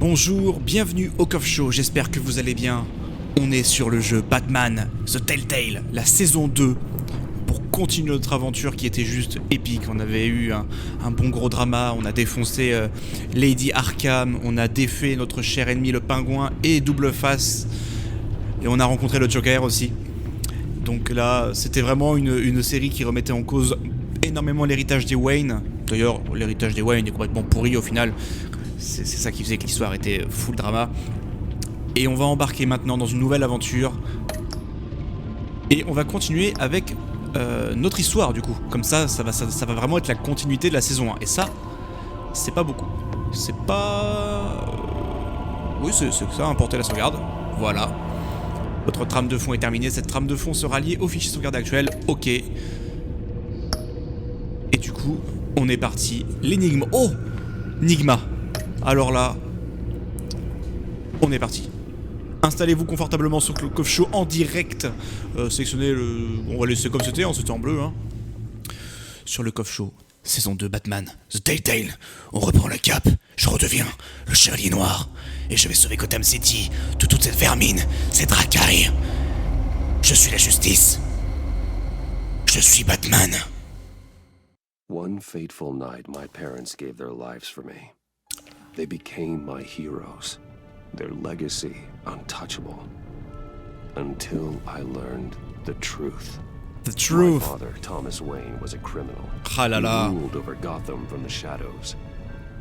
Bonjour, bienvenue au CauvShow, j'espère que vous allez bien. On est sur le jeu Batman, The Telltale, la saison 2, pour continuer notre aventure qui était juste épique. On avait eu un bon gros drama, on a défoncé Lady Arkham, on a défait notre cher ennemi le pingouin et Double Face, et on a rencontré le Joker aussi. Donc là, c'était vraiment une série qui remettait en cause énormément l'héritage des Wayne. D'ailleurs, l'héritage des Wayne est complètement pourri au final. C'est ça qui faisait que l'histoire était full drama. Et on va embarquer maintenant dans une nouvelle aventure. Et on va continuer avec notre histoire du coup. Comme ça va vraiment être la continuité de la saison 1. Et ça, c'est pas beaucoup. C'est pas... Oui, c'est ça, importer la sauvegarde. Voilà. Votre trame de fond est terminée. Cette trame de fond sera liée au fichier sauvegarde actuel. Ok. Et du coup, on est parti. L'énigme. Oh, Nigma. Alors là, on est parti. Installez-vous confortablement sur le CauvShow en direct. Sélectionnez le... On va laisser comme c'était, c'était en bleu. Sur le CauvShow, saison 2 Batman, The Telltale. On reprend le cap. Je redeviens le chevalier noir. Et je vais sauver Gotham City de toute cette vermine, cette racaille. Je suis la justice. Je suis Batman. One fateful night, my parents gave their lives for me. They became my heroes, their legacy untouchable, until I learned the truth. The truth. My father, Thomas Wayne, was a criminal. Ah là là. He ruled over Gotham from the shadows,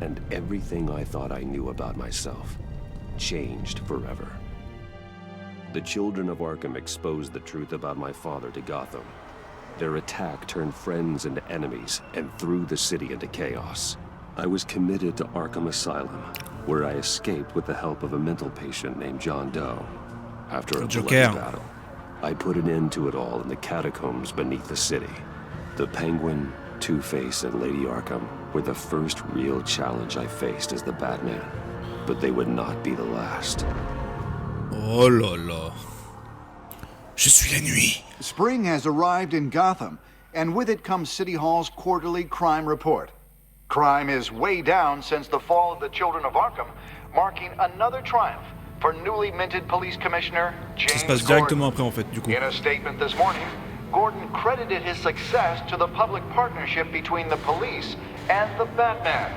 and everything I thought I knew about myself changed forever. The children of Arkham exposed the truth about my father to Gotham. Their attack turned friends into enemies and threw the city into chaos. I was committed to Arkham Asylum, where I escaped with the help of a mental patient named John Doe. After a bloody battle, I put an end to it all in the catacombs beneath the city. The Penguin, Two-Face, and Lady Arkham were the first real challenge I faced as the Batman, but they would not be the last. Oh là là. Je suis la nuit. Spring has arrived in Gotham, and with it comes City Hall's quarterly crime report. Crime is way down since the fall of the Children of Arkham, marking another triumph for newly minted police commissioner James Ça se passe directement après en fait, du coup. In a statement this morning, Gordon credited his success to the public partnership between the police and the Batman.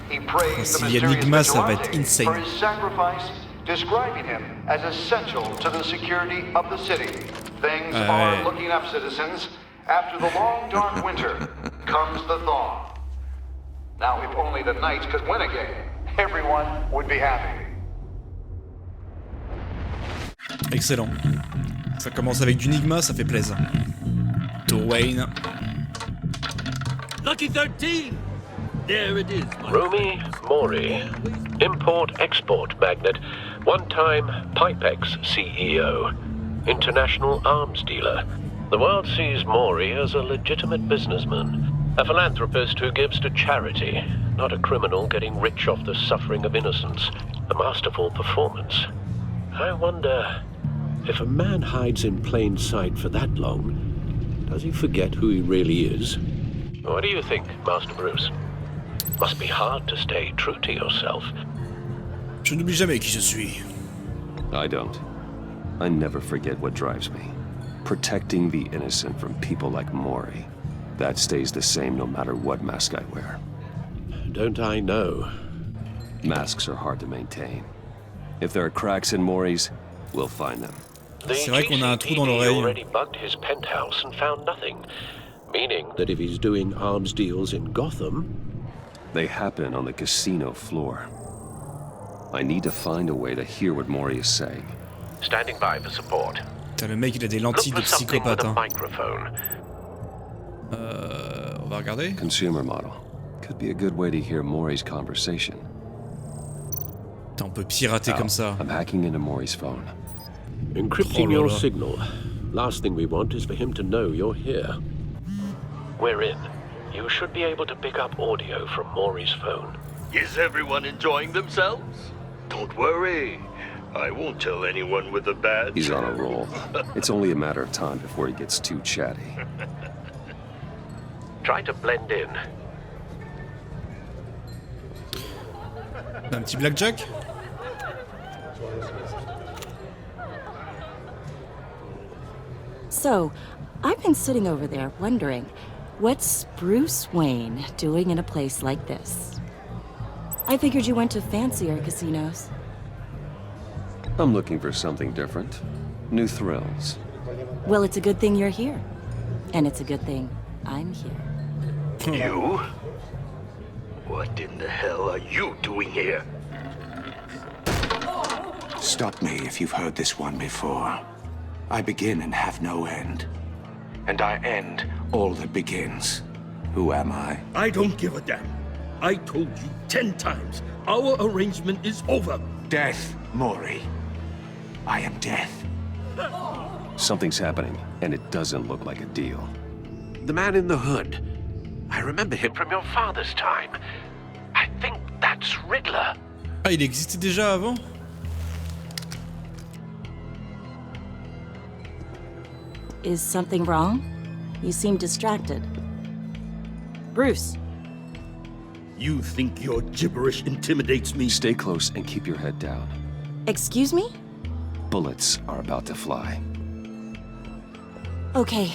He praised the mysterious vigilante for his sacrifice, describing him as essential to the security of the city. Things are looking up, citizens. After the long, dark winter comes the thaw. Now, if only the Knights could win again, everyone would be happy. Excellent. Ça commence avec du Nigma, ça fait plaisir. To Wayne. Lucky 13! There it is. Rumi Mori, import-export magnate, one-time Pipex CEO, international arms dealer. The world sees Mori as a legitimate businessman, a philanthropist who gives to charity, not a criminal getting rich off the suffering of innocence. A masterful performance. I wonder, if a man hides in plain sight for that long, does he forget who he really is? What do you think, Master Bruce? Must be hard to stay true to yourself. Je n'oublie jamais qui je suis. I don't. I never forget what drives me. Protecting the innocent from people like Mori. That stays the same no matter what mask I wear. Don't I know? Masks are hard to maintain. If there are cracks in Mori's, we'll find them. C'est vrai qu'on a un trou dans l'oreille. Already bugged his penthouse and found nothing, meaning that if he's doing arms deals in Gotham, they happen on the casino floor. I need to find a way to hear what Mori is saying. Standing by for support. Putain, le mec il a des lentilles de psychopathe. On va regarder. Consumer model. Could be a good way to hear Mori's conversation. Putain, on peut pirater comme ça. I'm hacking into Mori's phone. Encrypting your signal. Last thing we want is for him to know you're here. We're in. You should be able to pick up audio from Mori's phone. Is everyone enjoying themselves? Don't worry. I won't tell anyone with a badge. He's on a roll. It's only a matter of time before he gets too chatty. Try to blend in. Un petit blackjack? So, I've been sitting over there wondering, what's Bruce Wayne doing in a place like this? I figured you went to fancier casinos. I'm looking for something different. New thrills. Well, it's a good thing you're here. And it's a good thing I'm here. You? What in the hell are you doing here? Stop me if you've heard this one before. I begin and have no end. And I end all that begins. Who am I? I don't give a damn. I told you 10 times. Our arrangement is over. Death, Maury. I am death. Something's happening, and it doesn't look like a deal. The man in the hood. I remember him from your father's time. I think that's Riddler. Ah, il existait déjà avant? Is something wrong? You seem distracted. Bruce. You think your gibberish intimidates me? Stay close and keep your head down. Excuse me? Bullets are about to fly. Okay.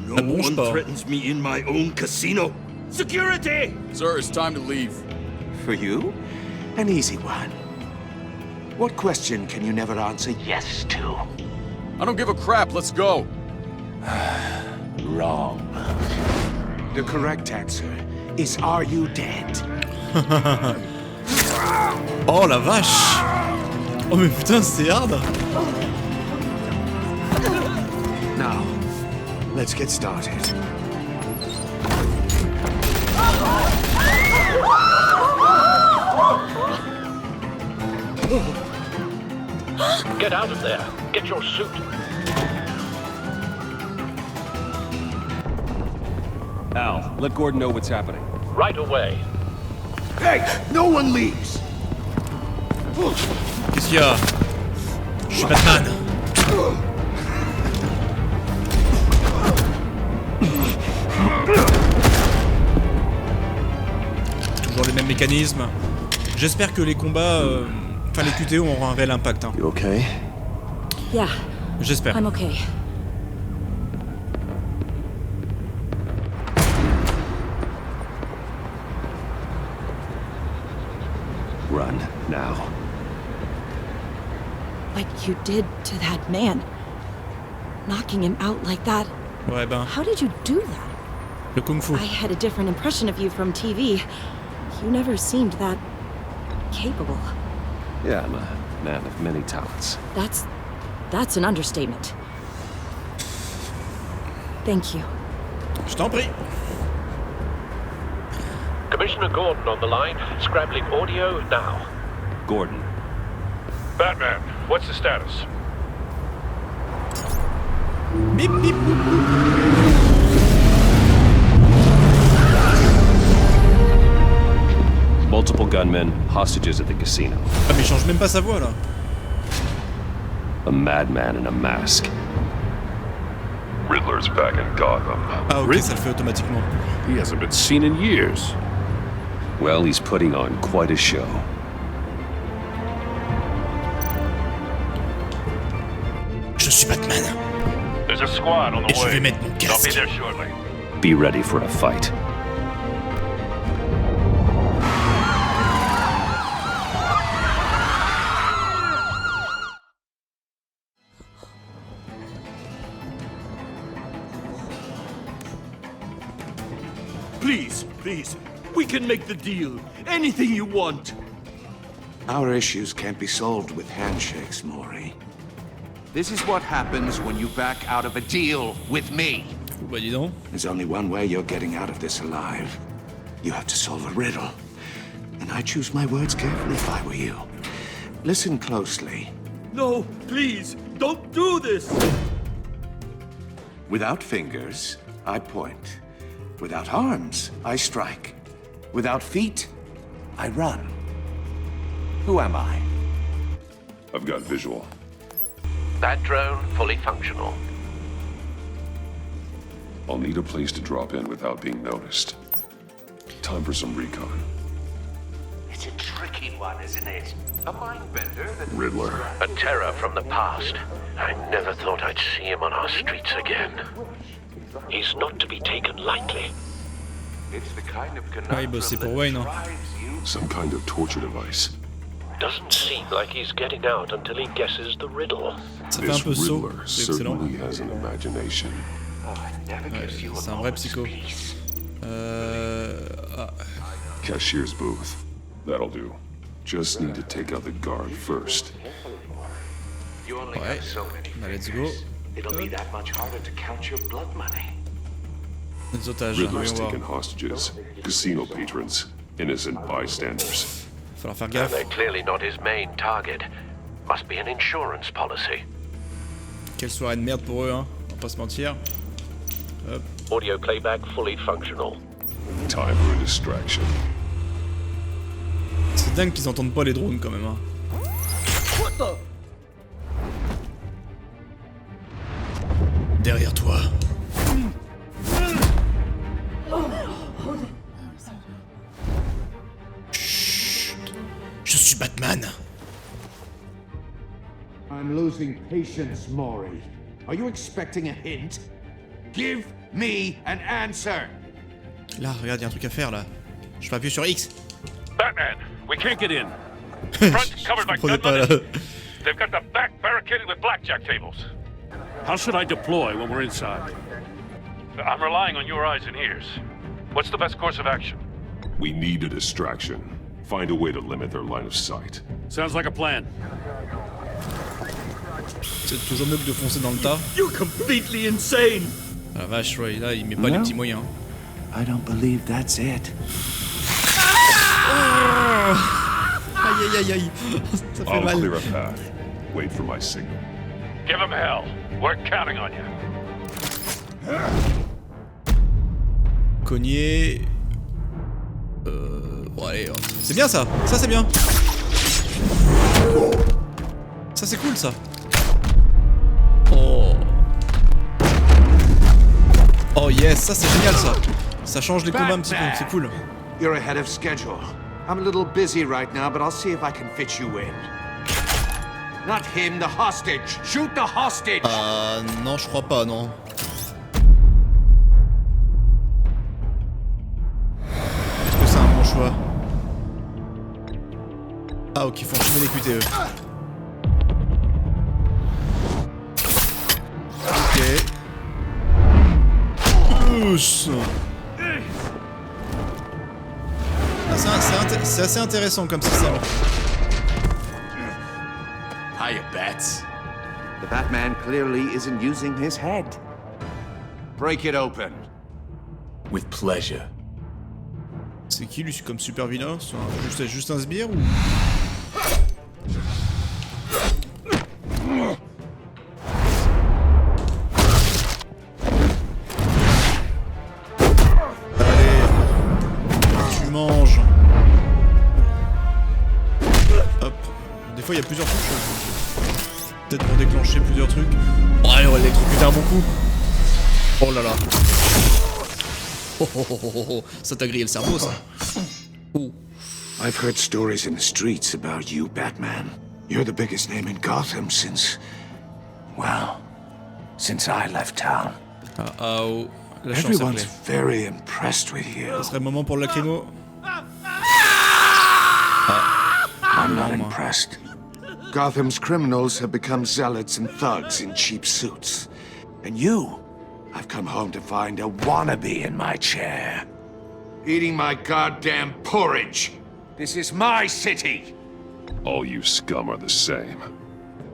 No one threatens me in my own casino. Security! Sir, it's time to leave. For you? An easy one. What question can you never answer yes to? I don't give a crap, let's go. Wrong. The correct answer is, are you dead? Oh la vache! Oh mais putain, c'est hard! Now, let's get started. Get out of there. Get your suit. Al, let Gordon know what's happening. Right away. Hey, no one leaves. Qu'est-ce qu'il y a? Je suis Batman. Toujours les mêmes mécanismes. J'espère que les combats, enfin les QTE auront un réel impact. Hein. You okay? Yeah, J'espère. I'm okay. Run, now. What you did to that man. Knocking him out like that. Ouais ben, How did you do that? le kung-fu. I had a different impression of you from TV. You never seemed that capable. Yeah, I'm a man of many talents. That's an understatement. Thank you. Je t'en prie. Commissioner Gordon on the line. Scrabbling audio now. Gordon. Batman, what's the status? Bip bip boop boop. Multiple gunmen, hostages at the casino. Ah mais il change même pas sa voix là. A madman in a mask. Riddler's back in Gotham. Ah ok, ça le fait automatiquement. He hasn't been seen in years. Well, he's putting on quite a show. Je suis Batman. There's a squad on the Et je vais way. mettre mon I'll be casque. there shortly. Be ready for a fight. Please, please. We can make the deal. Anything you want. Our issues can't be solved with handshakes, Maury. This is what happens when you back out of a deal with me. Bah dis donc. There's only one way you're getting out of this alive. You have to solve a riddle. And I choose my words carefully if I were you. Listen closely. No, please, don't do this. Without fingers, I point. Without arms, I strike. Without feet, I run. Who am I? I've got visual. That drone fully functional. I'll need a place to drop in without being noticed. Time for some recon. It's It's a tricky one, isn't it? A mind bender that... Riddler. A terror from the past. I never thought I'd see him on our streets again. He's not to be taken lightly. It's the kind of Ouais, bah c'est pour Wayne, hein. Some kind of torture device. Doesn't seem like he's getting out until he guesses the riddle. Ça fait un peu saut, Riddler c'est excellent. certainly has an imagination. Ouais, c'est un vrai psycho. Cashier's booth. That'll do. Just need to take out the guard first. Ouais, bah let's go. Les otages, Riddler's voyons voir. taken hostages. Casino patrons. Innocent bystanders. Falloir faire And gaffe. they're clearly not his main target. Must be an insurance policy. Quelle soirée de merde pour eux, hein. On va pas se mentir. Hop. Audio playback fully functional. Time for a distraction. C'est dingue qu'ils entendent pas les drones quand même, hein. Derrière toi. Chut. Je suis Batman. I'm losing patience, Maury. Are you expecting a hint? Give me an answer. Là, regarde, y a un truc à faire là. Je peux appuyer sur X. Batman, we can't get in. Front's covered by Comprenez gun pas là. money. They've got the back barricaded with blackjack tables. How should I deploy when we're inside? I'm relying on your eyes and ears. What's the best course of action? We need a distraction. Find a way to limit their line of sight. Sounds like a plan. C'est toujours mieux que de foncer dans le tas. You're completely insane. Ah la vache, ouais, là il met pas les petits moyens. I don't believe that's it. Aïe aïe aïe aïe. Ça fait I'll mal. clear a path. Wait for my signal. Give them hell. We're counting on you. Cogner. Bon allez, c'est bien ça. Ça c'est bien. Ça c'est cool ça. Oh. Oh yes, ça c'est génial ça. Ça change les combats un petit peu, c'est cool. You're ahead of schedule. I'm a little busy right now, but I'll see if I can fit you in. Not him, the hostage. Shoot the hostage. Non, je crois pas, non. Est-ce que c'est un bon choix? Ah ok, faut enchaîner les QTE. Ok. C'est assez intéressant comme système. Hiya, Bats. The Batman clearly isn't using his head. Break it open. With pleasure. C'est qui lui comme super vilain? C'est juste un sbire ou... Mange. Hop. Des fois il y a plusieurs touches. Peut-être pour déclencher plusieurs trucs. Oh allez, on va l'électrocuter un bon coup. Oh là là. Oh, oh, oh, oh, oh. Ça t'a grillé le cerveau ça. Oh. I've heard stories in the streets about you, Batman. You're the biggest name in Gotham since... well, since I left town. Ah oh. La chance Everyone's very impressed with you. Ça serait le moment pour le lacrymo. I'm not impressed. Gotham's criminals have become zealots and thugs in cheap suits. And you, I've come home to find a wannabe in my chair. Eating my goddamn porridge. This is my city. All you scum are the same.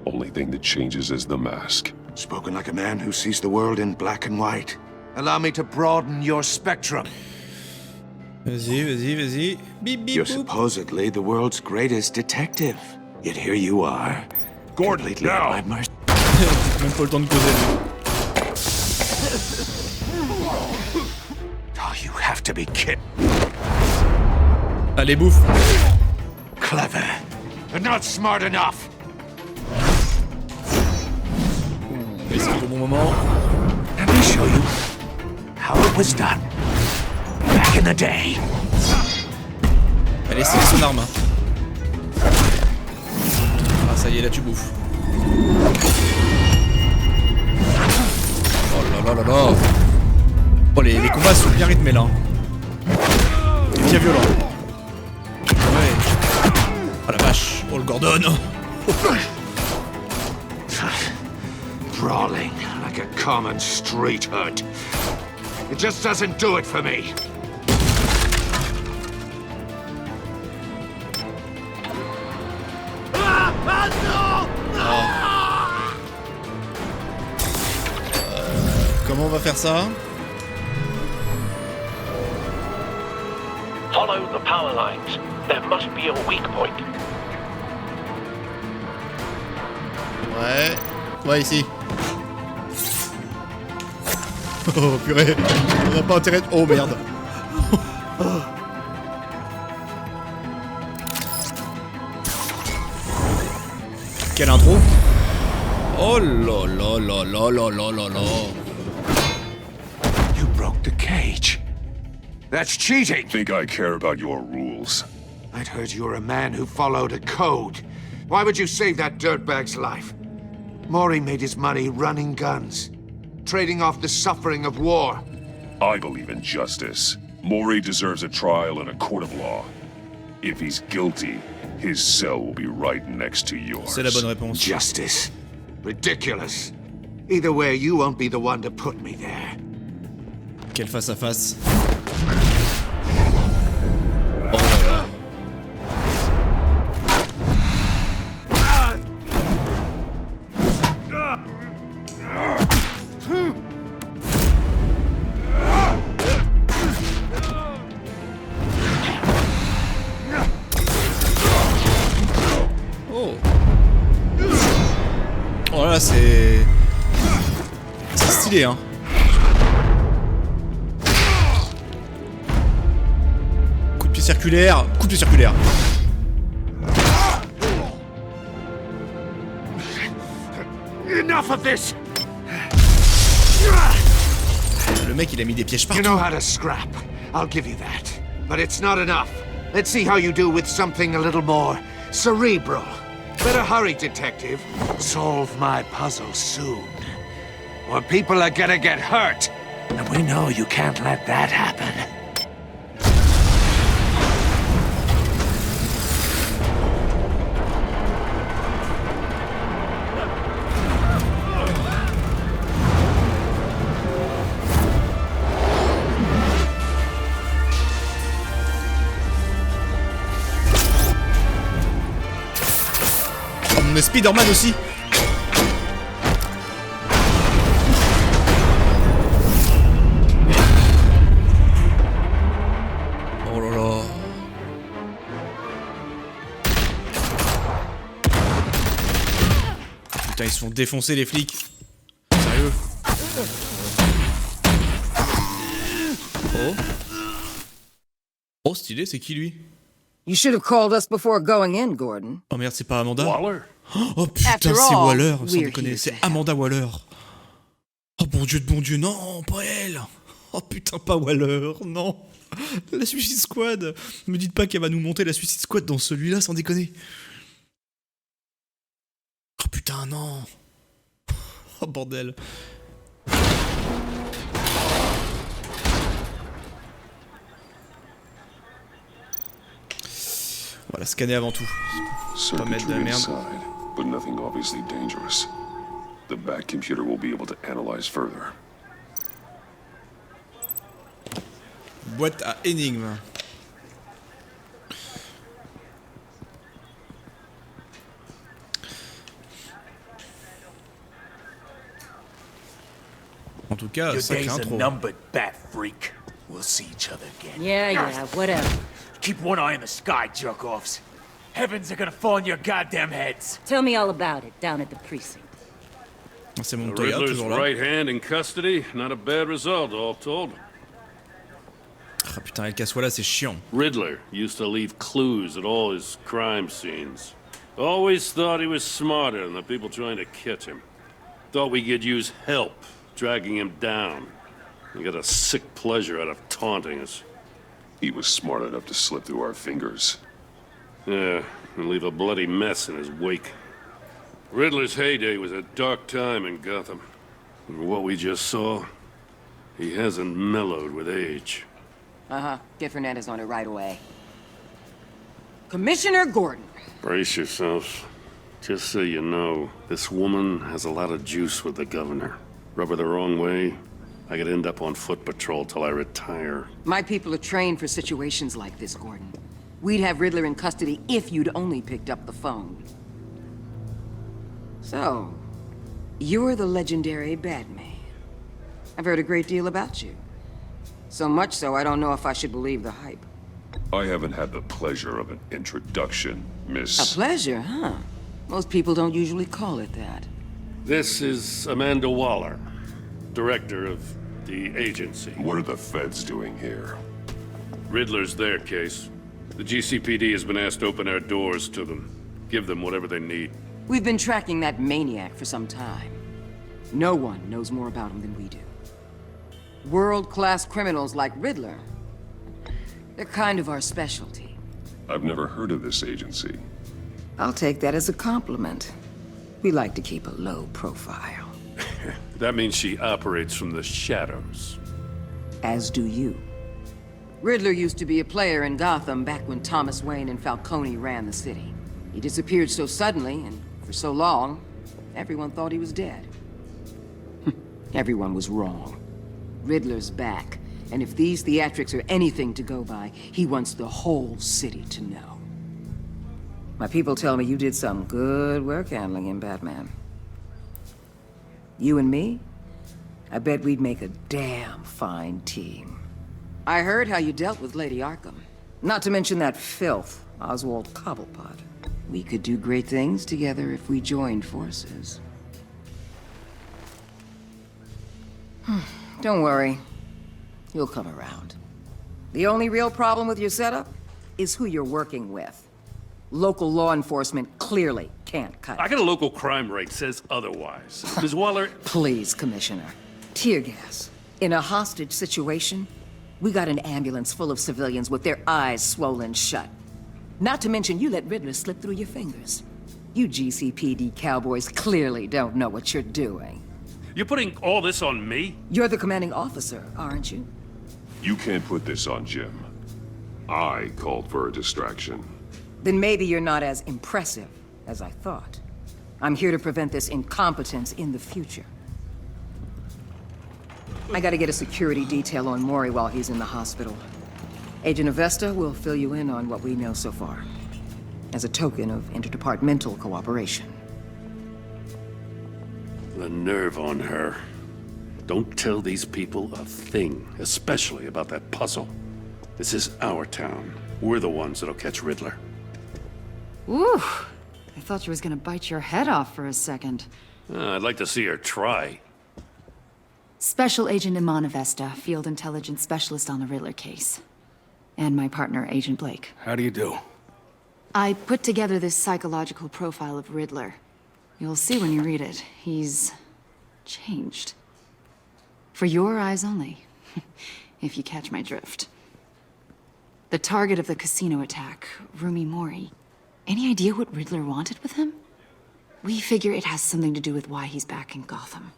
Only thing that changes is the mask. Spoken like a man who sees the world in black and white. Allow me to broaden your spectrum. Vas-y, vas-y, vas-y. Bip, bip, You're boop. supposedly the world's greatest detective. Yet here you are. Gordon, completely at now! my mercy. Même pas le temps de causer. Oh, you have to be kidding. Allez, bouffe. Clever, but not smart enough. Et c'est au bon moment. Let me show you how it was done back in the day. Allez, c'est son arme. y est, là tu bouffes. Oh là là là là. Oh les combats sont bien rythmés là. Bien violent. Ouais. Oh la vache. Oh le Gordon. Brawling like a common street hood. It just doesn't do it for me. Comment on va faire ça? Follow the power lines. There must be a weak point. Ouais. Ouais, ici. Oh purée. On n'a pas intérêt de... Oh merde. Quelle intro. Oh là là là là là là là là. You broke the cage. That's cheating. Think I care about your rules? I'd heard you were a man who followed a code. Why would you save that dirtbag's life? Maury made his money running guns, trading off the suffering of war. I believe in justice. Maury deserves a trial in a court of law. If he's guilty, his cell will be right next to yours. C'est la bonne réponse. Justice. Ridiculous. Either way, you won't be the one to put me there. Quel face à face. Oh là là. Oh. Oh là c'est stylé hein. Coup de pied circulaire, coup de pied circulaire. Enough of this. Le mec il a mis des pièges partout. You know how to scrap. I'll give you that. But it's not enough. Let's see how you do with something a little more cerebral. Better hurry, detective. Solve my puzzle soon. Or people are gonna get hurt. And we know you can't let that happen. On est Spider-Man aussi. Oh là là. Putain, ils se font défoncer les flics. Sérieux. Oh. Oh, stylé, c'est qui lui? You should have called us before going in, Gordon. Oh merde, c'est pas Amanda? Waller. Oh putain, c'est Waller, sans déconner, c'est Amanda Waller. Oh bon Dieu, non, pas elle. Oh putain, pas Waller, non. La Suicide Squad. Me dites pas qu'elle va nous monter la Suicide Squad dans celui-là, sans déconner. Oh putain, non. Oh bordel. Voilà, scanner avant tout. Pas mettre de la merde. But nothing obviously dangerous. The back computer will be able to analyze further. Boîte à énigmes. En tout cas, sacré intro. Numbered, bat freak. We'll see each other again. Yeah, whatever. Keep one eye in the sky, jerk-offs. Heavens are gonna fall on your goddamn heads. Tell me all about it down at the precinct. C'est mon The Toya, Riddler's toujours là. right hand in custody. Not a bad result, all told. Ah putain, El Cassola, c'est chiant. Riddler used to leave clues at all his crime scenes. Always thought he was smarter than the people trying to catch him. Thought we could use help, dragging him down. He got a sick pleasure out of taunting us. He was smart enough to slip through our fingers. Yeah, and leave a bloody mess in his wake. Riddler's heyday was a dark time in Gotham. And what we just saw, he hasn't mellowed with age. Uh-huh. Get Fernandez on it right away. Commissioner Gordon. Brace yourselves. Just so you know, this woman has a lot of juice with the governor. Rub her the wrong way, I could end up on foot patrol till I retire. My people are trained for situations like this, Gordon. We'd have Riddler in custody if you'd only picked up the phone. So, you're the legendary Batman. I've heard a great deal about you. So much so, I don't know if I should believe the hype. I haven't had the pleasure of an introduction, Miss... A pleasure, huh? Most people don't usually call it that. This is Amanda Waller, director of the agency. What are the feds doing here? Riddler's their case. The GCPD has been asked to open our doors to them. Give them whatever they need. We've been tracking that maniac for some time. No one knows more about him than we do. World-class criminals like Riddler. They're kind of our specialty. I've never heard of this agency. I'll take that as a compliment. We like to keep a low profile. That means she operates from the shadows. As do you. Riddler used to be a player in Gotham back when Thomas Wayne and Falcone ran the city. He disappeared so suddenly and for so long, everyone thought he was dead. Everyone was wrong. Riddler's back, and if these theatrics are anything to go by, he wants the whole city to know. My people tell me you did some good work handling him, Batman. You and me? I bet we'd make a damn fine team. I heard how you dealt with Lady Arkham. Not to mention that filth, Oswald Cobblepot. We could do great things together if we joined forces. Don't worry. You'll come around. The only real problem with your setup is who you're working with. Local law enforcement clearly can't cut it. I got a local crime rate says otherwise. Ms. Waller... Please, Commissioner. Tear gas. In a hostage situation, we got an ambulance full of civilians with their eyes swollen shut. Not to mention you let Riddler slip through your fingers. You GCPD cowboys clearly don't know what you're doing. You're putting all this on me? You're the commanding officer, aren't you? You can't put this on Jim. I called for a distraction. Then maybe you're not as impressive as I thought. I'm here to prevent this incompetence in the future. I gotta get a security detail on Mori while he's in the hospital. Agent Avesta will fill you in on what we know so far, as a token of interdepartmental cooperation. The nerve on her. Don't tell these people a thing, especially about that puzzle. This is our town. We're the ones that'll catch Riddler. Ooh, I thought she was gonna bite your head off for a second. I'd like to see her try. Special Agent Iman Avesta, Field Intelligence Specialist on the Riddler case. And my partner, Agent Blake. How do you do? I put together this psychological profile of Riddler. You'll see when you read it. He's changed. For your eyes only, if you catch my drift. The target of the casino attack, Rumi Mori. Any idea what Riddler wanted with him? We figure it has something to do with why he's back in Gotham.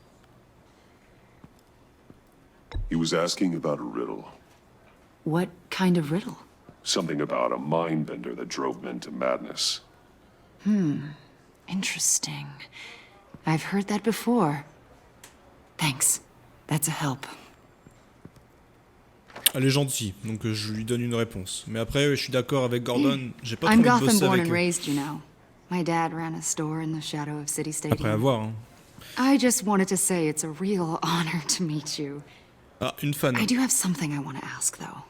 He was asking about a riddle. What kind of riddle? Something about a mind bender that drove men to madness. Interesting. I've heard that before. Thanks. That's a help. Elle est gentille, donc je lui donne une réponse. Mais après, je suis d'accord avec Gordon, j'ai pas trop I'm envie de Gotham bosser born avec and eux. raised, you know. My dad ran a store in the shadow of City Stadium. Après avoir, hein. I just wanted to say it's a real honor to meet you. Ah, une fan. I do have something I want to ask, though.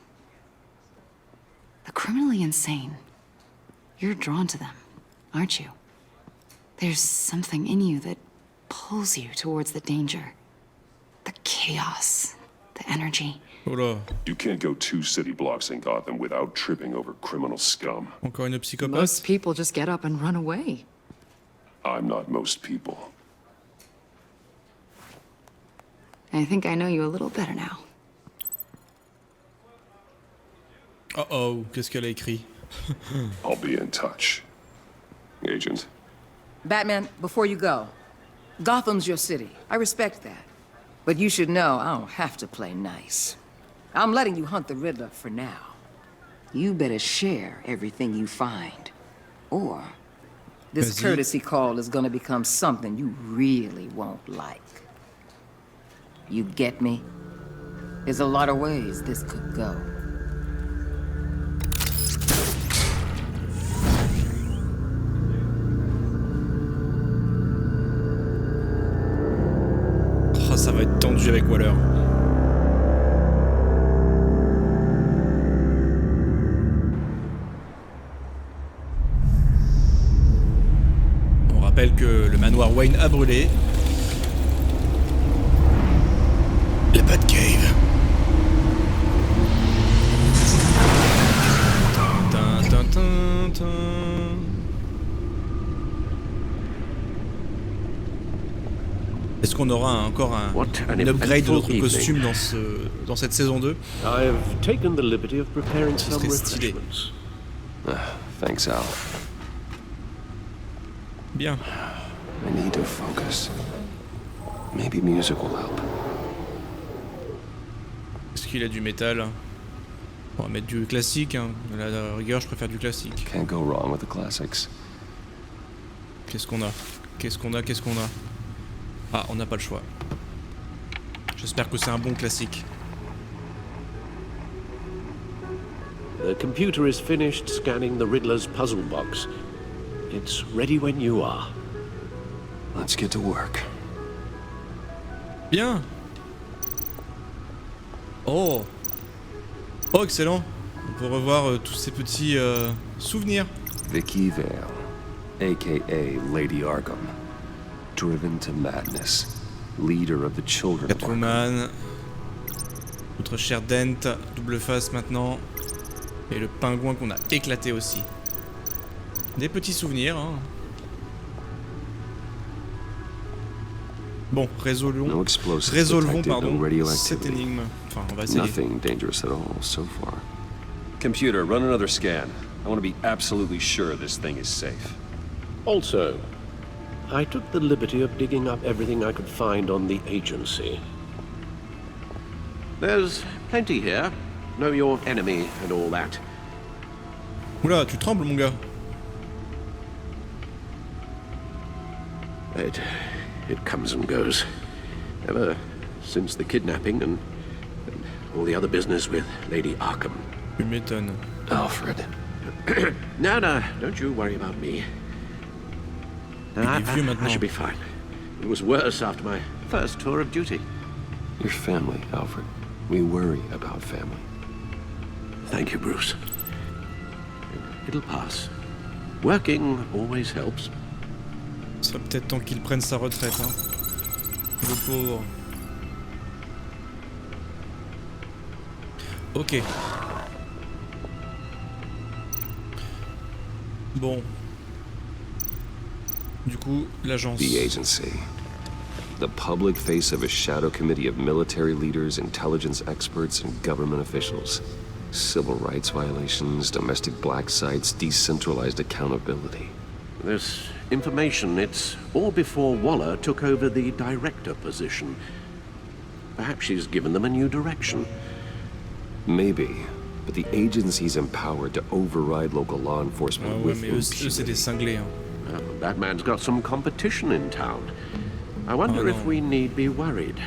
The criminally insane. You're drawn to them, aren't you? There's something in you that pulls you towards the danger. The chaos, the energy. Oula. You can't go 2 city blocks in Gotham without tripping over criminal scum. Encore une psychopathe. Most people just get up and run away. I'm not most people. I think I know you a little better now. Oh, qu'est-ce qu'elle a écrit? I'll be in touch. Agent. Batman, before you go, Gotham's your city. I respect that. But you should know I don't have to play nice. I'm letting you hunt the Riddler for now. You better share everything you find. Or this courtesy call is gonna become something you really won't like. You get me? There's a lot of ways this could go. Oh, ça va être tendu avec Waller. On rappelle que le manoir Wayne a brûlé. La Batcave. Est-ce qu'on aura encore un upgrade de notre costume dans cette saison 2? I've taken the liberty of preparing some stylé. Thanks, Al. Bien. I need to focus. Maybe music will help. Est-ce qu'il a du métal? On va mettre du classique, hein. À la rigueur, je préfère du classique. Can't go wrong with the classics. Qu'est-ce qu'on a? Qu'est-ce qu'on a? Qu'est-ce qu'on a? Ah, on n'a pas le choix. J'espère que c'est un bon classique. The computer is finished scanning the Riddler's puzzle box. It's ready when you are. Let's get to work. Bien. Oh. Oh, excellent. On peut revoir tous ces petits souvenirs. Vicky Vale, a.k.a. Lady Arkham. Driven to madness. Leader of the children of Arkham. Catwoman. Notre cher Dent, double face maintenant. Et le pingouin qu'on a éclaté aussi. Des petits souvenirs, hein. Bon, résolvons cette énigme. Enfin, on va essayer. Nothing dangerous at all so far. Computer, run another scan. I want to be absolutely sure this thing is safe. Also, I took the liberty of digging up everything I could find on the agency. There's plenty here. Know your enemy and all that. Oula, tu trembles, mon gars. It comes and goes. Ever since the kidnapping and all the other business with Lady Arkham. Tu m'étonnes. Alfred. No, don't you worry about me. I should be fine. It was worse after my first tour of duty. Your family, Alfred. We worry about family. Thank you, Bruce. It'll pass. Working always helps. Ce serait peut-être temps qu'il prenne sa retraite, hein. Le pauvre. Ok. Bon. Du coup, l'agence. The agency. The public face of a shadow committee of military leaders, intelligence experts, and government officials. Civil rights violations, domestic black sites, decentralized accountability. This information, it's all before Waller took over the director position. Perhaps she's given them a new direction. Maybe, but the agency's empowered to override local law enforcement with impunity. C'est des cinglés, hein. Batman's got some competition in town. I wonder if we need be worried.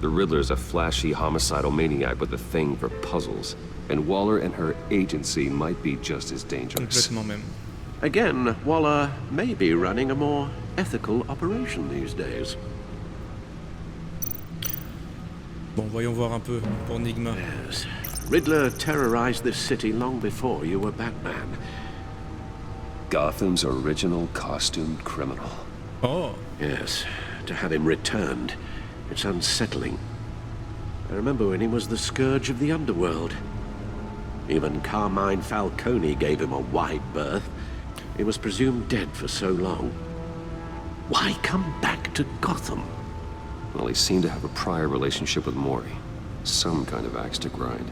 The Riddler's a flashy, homicidal maniac with a thing for puzzles, and Waller and her agency might be just as dangerous. Complètement même. Again, Waller may be running a more ethical operation these days. Bon, voyons voir un peu pour Enigma. Yes. Riddler terrorized this city long before you were Batman. Gotham's original costumed criminal. Oh. Yes, to have him returned, it's unsettling. I remember when he was the scourge of the underworld. Even Carmine Falcone gave him a wide berth. He was presumed dead for so long. Why come back to Gotham? Well, he seemed to have a prior relationship with Mori. Some kind of axe to grind.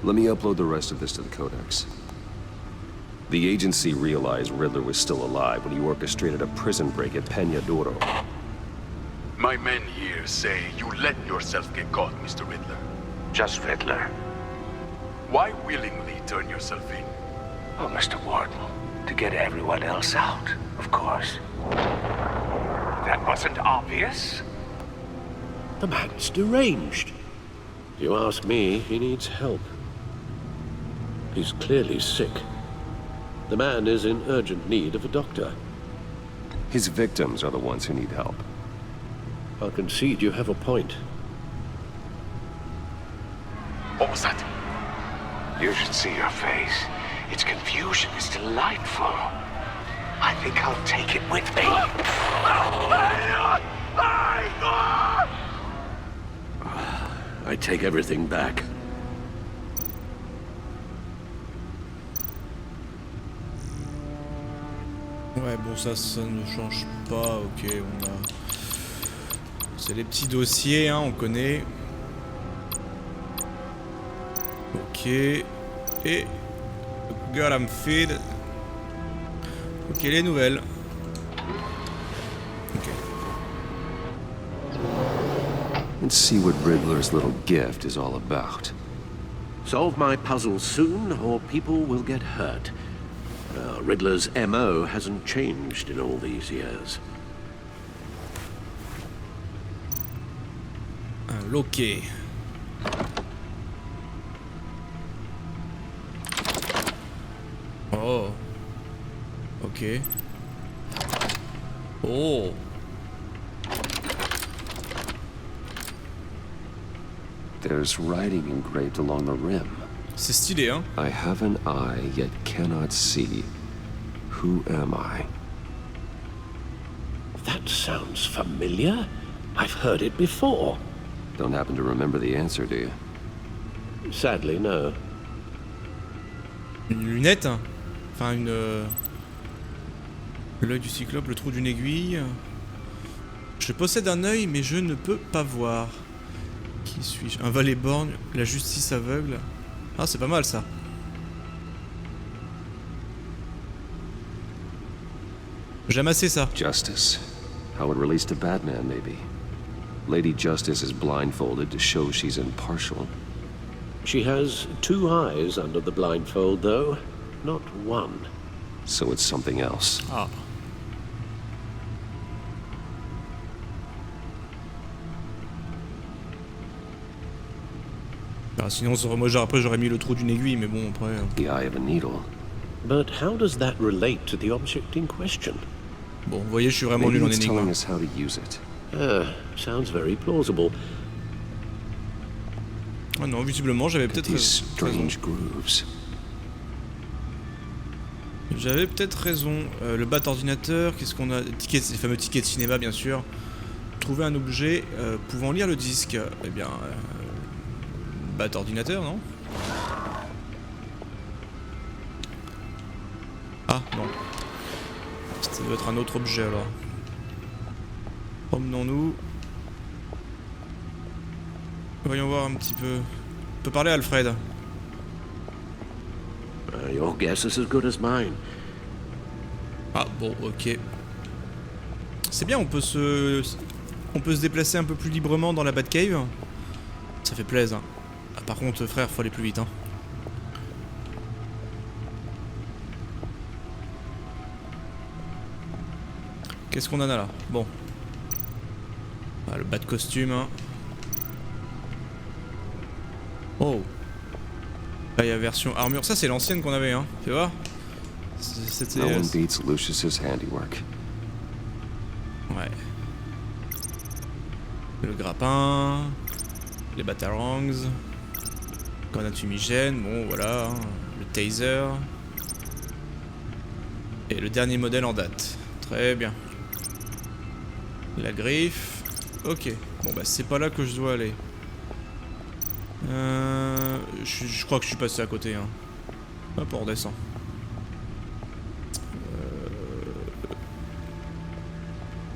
Let me upload the rest of this to the Codex. The agency realized Riddler was still alive when he orchestrated a prison break at Peñadoro. My men here say you let yourself get caught, Mr. Riddler. Just Riddler. Why willingly turn yourself in? Oh, Mr. Warden, to get everyone else out, of course. That wasn't obvious. The man's deranged. If you ask me, he needs help. He's clearly sick. The man is in urgent need of a doctor. His victims are the ones who need help. I'll concede you have a point. What was that? You should see your face. Its confusion is delightful. I think I'll take it with me. I take everything back. Ouais, bon, ça ne change pas. Ok, on a... C'est les petits dossiers, hein, on connaît. Ok. Et... Gotham Feed. Ok, les nouvelles. Ok. Let's see what Riddler's little gift is all about. Solve my puzzle soon, or people will get hurt. Riddler's MO hasn't changed in all these years. Un loquet. Oh. Ok. Oh. There's writing engraved along the rim. C'est stylé, hein? I have an eye, yet cannot see. Who am I? That sounds familiar. I've heard it before. Don't happen to remember the answer, do you? Sadly, no. Une lunette, hein? Enfin, une... L'œil du cyclope, le trou d'une aiguille. Je possède un œil, mais je ne peux pas voir. Qui suis-je? Un valet borgne, la justice aveugle. Ah, c'est pas mal, ça. J'aime assez ça. Justice. How it relates to Batman, maybe. Lady Justice is blindfolded to show she's impartial. She has 2 eyes under the blindfold, though, not 1. So it's something else. Ah. Ah, sinon, moi, après, j'aurais mis le trou d'une aiguille, mais bon, après... The eye of a needle. But how does that relate to the object in question? Bon, vous voyez, je suis vraiment nul en énigme. Telling us how to use it. Sounds very plausible. Ah non, visiblement, j'avais peut-être raison. Strange grooves. J'avais peut-être raison. Le bat ordinateur, qu'est-ce qu'on a? Tickets, les fameux tickets de cinéma, bien sûr. Trouver un objet pouvant lire le disque. Eh bien, bat ordinateur, non? Ah, non. Ça doit être un autre objet, alors. Promenons-nous. Voyons voir un petit peu. On peut parler à Alfred. Your guess is as good as mine. Ah bon, ok. C'est bien, on peut se déplacer un peu plus librement dans la Batcave. Ça fait plaisir. Ah, par contre, frère, faut aller plus vite, hein. Qu'est-ce qu'on en a là? Bon. Ah, le bat de costume, hein. Oh. Là, il y a version armure. Ça, c'est l'ancienne qu'on avait, hein. Tu vois? C'était... No one beats Lucius's handiwork. Ouais. Le grappin. Les batarangs. Grenade fumigène. Bon, voilà. Le taser. Et le dernier modèle en date. Très bien. La griffe. Ok. Bon, bah, c'est pas là que je dois aller. Je crois que je suis passé à côté, hein. Hop, on redescend.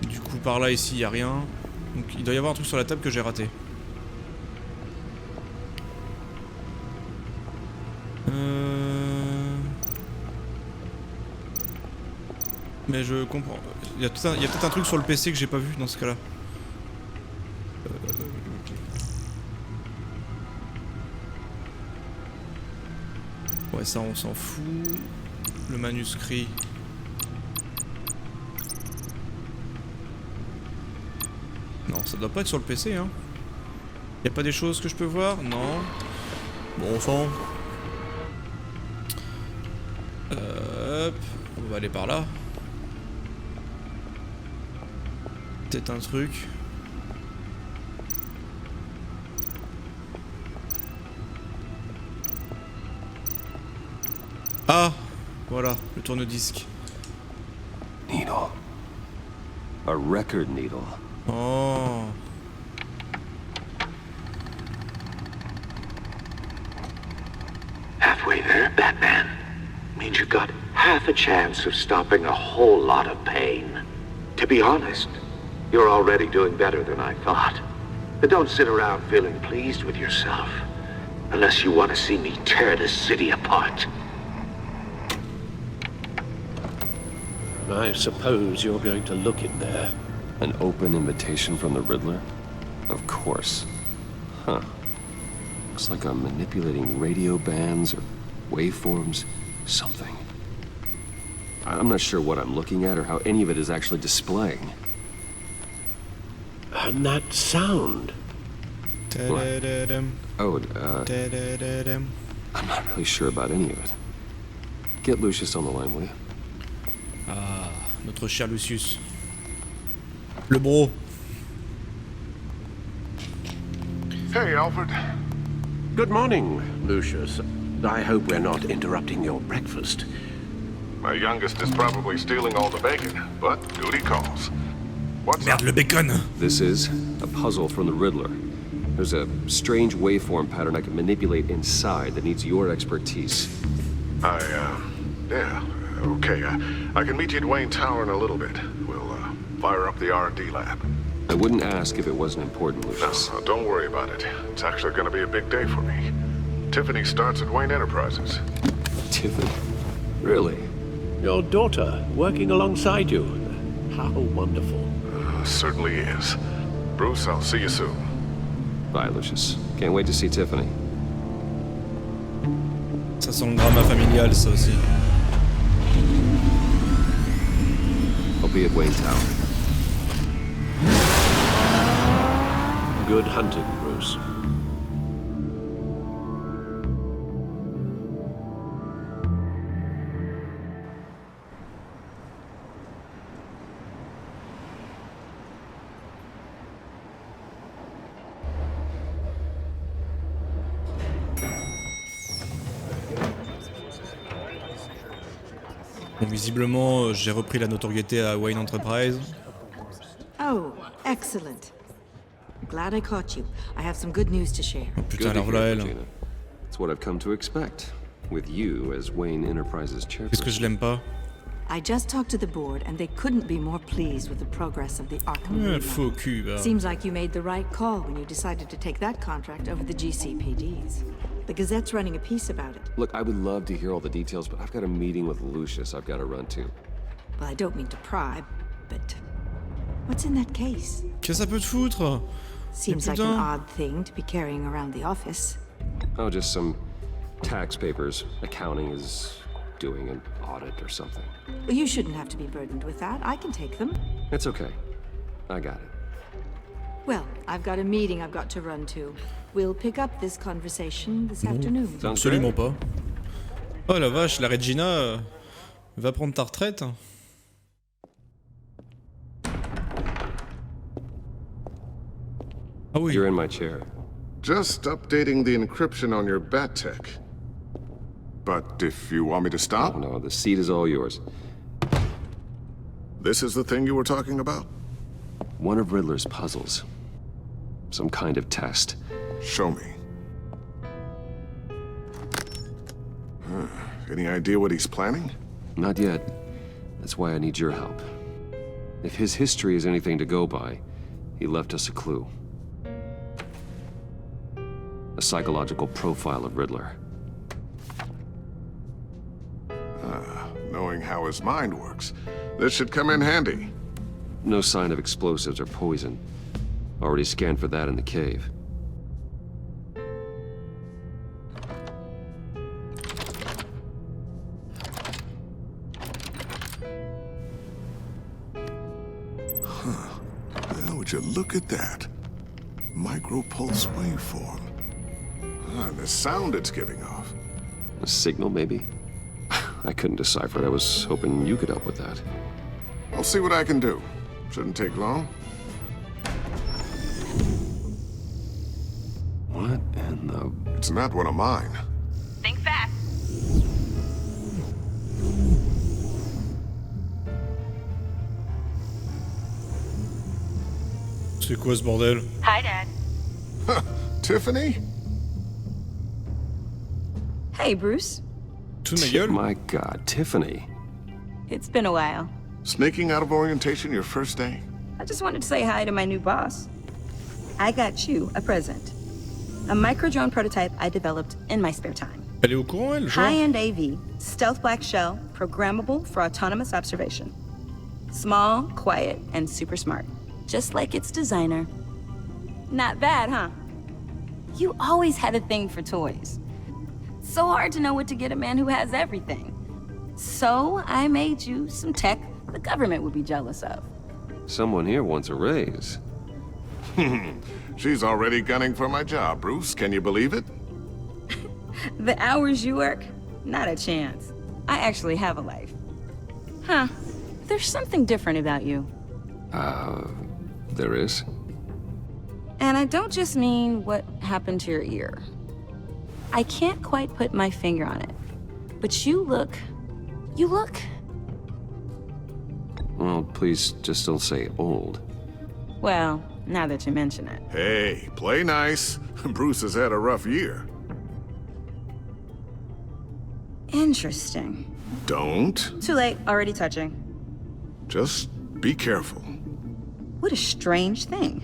Du coup, par là, ici, il n'y a rien. Donc, il doit y avoir un truc sur la table que j'ai raté. Mais je comprends. Il y a peut-être un truc sur le PC que j'ai pas vu dans ce cas-là. Ouais, ça on s'en fout. Le manuscrit. Non, ça doit pas être sur le PC, hein. Y a pas des choses que je peux voir? Non. Bon sang. Hop. On va aller par là. Peut-être un truc. Ah, voilà, le tourne-disque. Needle. A record needle. Oh. Halfway there, Batman. Means you've got half a chance of stopping a whole lot of pain. To be honest, you're already doing better than I thought. But don't sit around feeling pleased with yourself. Unless you want to see me tear this city apart. I suppose you're going to look in there. An open invitation from the Riddler? Of course. Huh. Looks like I'm manipulating radio bands or waveforms. Something. I'm not sure what I'm looking at or how any of it is actually displaying. And that sound. Oh, I'm not really sure about any of it. Get Lucius on the line, will you? Ah, notre cher Lucius. Le bro. Hey, Alfred. Good morning, Lucius. I hope we're not interrupting your breakfast. My youngest is probably stealing all the bacon, but duty calls. What's Merde, le bacon. This is a puzzle from the Riddler. There's a strange waveform pattern I can manipulate inside that needs your expertise. Yeah, okay. I can meet you at Wayne Tower in a little bit. We'll, fire up the R&D lab. I wouldn't ask if it wasn't important, Lucius. No, don't worry about it. It's actually gonna be a big day for me. Tiffany starts at Wayne Enterprises. Tiffany? Really? Your daughter, working alongside you. How wonderful. Certainly is. Bruce, I'll see you soon. Bye, Lucius. Can't wait to see Tiffany. Ça sent le drama familial, ça aussi. I'll be at Wayne Tower. Good hunting, Bruce. Bon, visiblement, j'ai repris la notoriété à Wayne Enterprise. Oh, excellent. Glad I caught you. I have some good news to share. Oh, putain, alors voilà elle. It's what I've come to expect, with you as Wayne Enterprises chairperson. Qu'est-ce que je l'aime pas? I just talked to the board, and they couldn't be more pleased with the progress of the Arkham. Faux cul, bah. Seems like you made the right call when you decided to take that contract over the GCPD's. The Gazette's running a piece about it. Look, I would love to hear all the details, but I've got a meeting with Lucius I've got to run to. Well, I don't mean to pry, but what's in that case? Qu'est-ce que ça peut te foutre? Seems like an odd thing to be carrying around the office. Oh, just some tax papers. Accounting is doing an audit or something. Well, you shouldn't have to be burdened with that. I can take them. It's okay. I got it. Well, I've got a meeting I've got to run to. We'll pick up this conversation this afternoon. Absolument pas. Oh la vache, la Regina va prendre ta retraite. Ah oui. You're in my chair. Just updating the encryption on your bat tech. But if you want me to stop? Oh, no, the seat is all yours. This is the thing you were talking about? One of Riddler's puzzles. Some kind of test. Show me. Any idea what he's planning? Not yet. That's why I need your help. If his history is anything to go by, he left us a clue. A psychological profile of Riddler. No knowing how his mind works. This should come in handy. No sign of explosives or poison. Already scanned for that in the cave. Well, would you look at that? Micropulse waveform. And the sound it's giving off. A signal, maybe? I couldn't decipher it. I was hoping you could help with that. I'll see what I can do. Shouldn't take long. What in the... It's not one of mine. Think fast. C'est quoi ce bordel? Hi, Dad. Tiffany? Hey, Bruce. My God, Tiffany. It's been a while. Sneaking out of orientation your first day? I just wanted to say hi to my new boss. I got you a present. A micro-drone prototype I developed in my spare time. Elle est au courant, elle, genre? High-end AV, stealth black shell, programmable for autonomous observation. Small, quiet, and super smart. Just like its designer. Not bad, huh? You always had a thing for toys. So hard to know what to get a man who has everything. So I made you some tech the government would be jealous of. Someone here wants a raise. She's already gunning for my job, Bruce. Can you believe it? The hours you work? Not a chance. I actually have a life. Huh. There's something different about you. There is? And I don't just mean what happened to your ear. I can't quite put my finger on it. But you look... Well, please just don't say old. Well, now that you mention it. Hey, play nice. Bruce has had a rough year. Interesting. Don't. Too late, already touching. Just be careful. What a strange thing.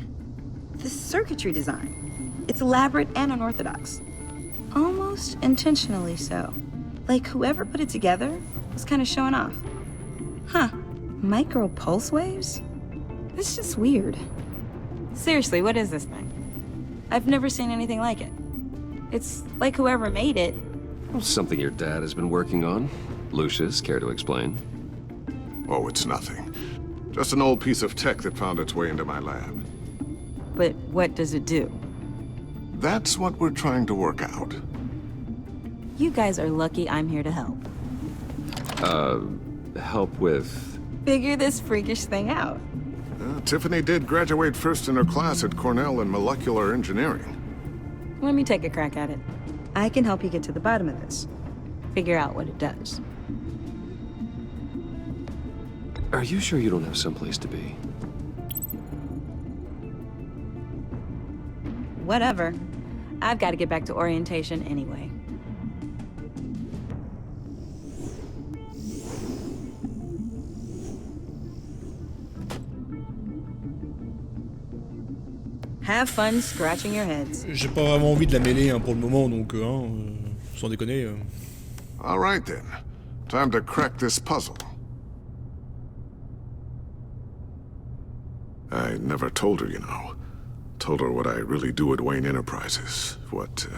This circuitry design. It's elaborate and unorthodox. Almost intentionally so. Like whoever put it together was kind of showing off. Huh. Micro pulse waves? It's just weird. Seriously, what is this thing? I've never seen anything like it. It's like whoever made it. Something your dad has been working on. Lucius, care to explain? Oh, it's nothing. Just an old piece of tech that found its way into my lab. But what does it do? That's what we're trying to work out. You guys are lucky I'm here to help. Help with... Figure this freakish thing out. Tiffany did graduate first in her class at Cornell in molecular engineering. Let me take a crack at it. I can help you get to the bottom of this. Figure out what it does. Are you sure you don't have someplace to be? Whatever. I've got to get back to orientation anyway. Have fun scratching your heads. J'ai pas vraiment envie de la mêler pour le moment, donc sans déconner. All right then. Time to crack this puzzle. I never told her, you know. Told her what I really do at Wayne Enterprises. What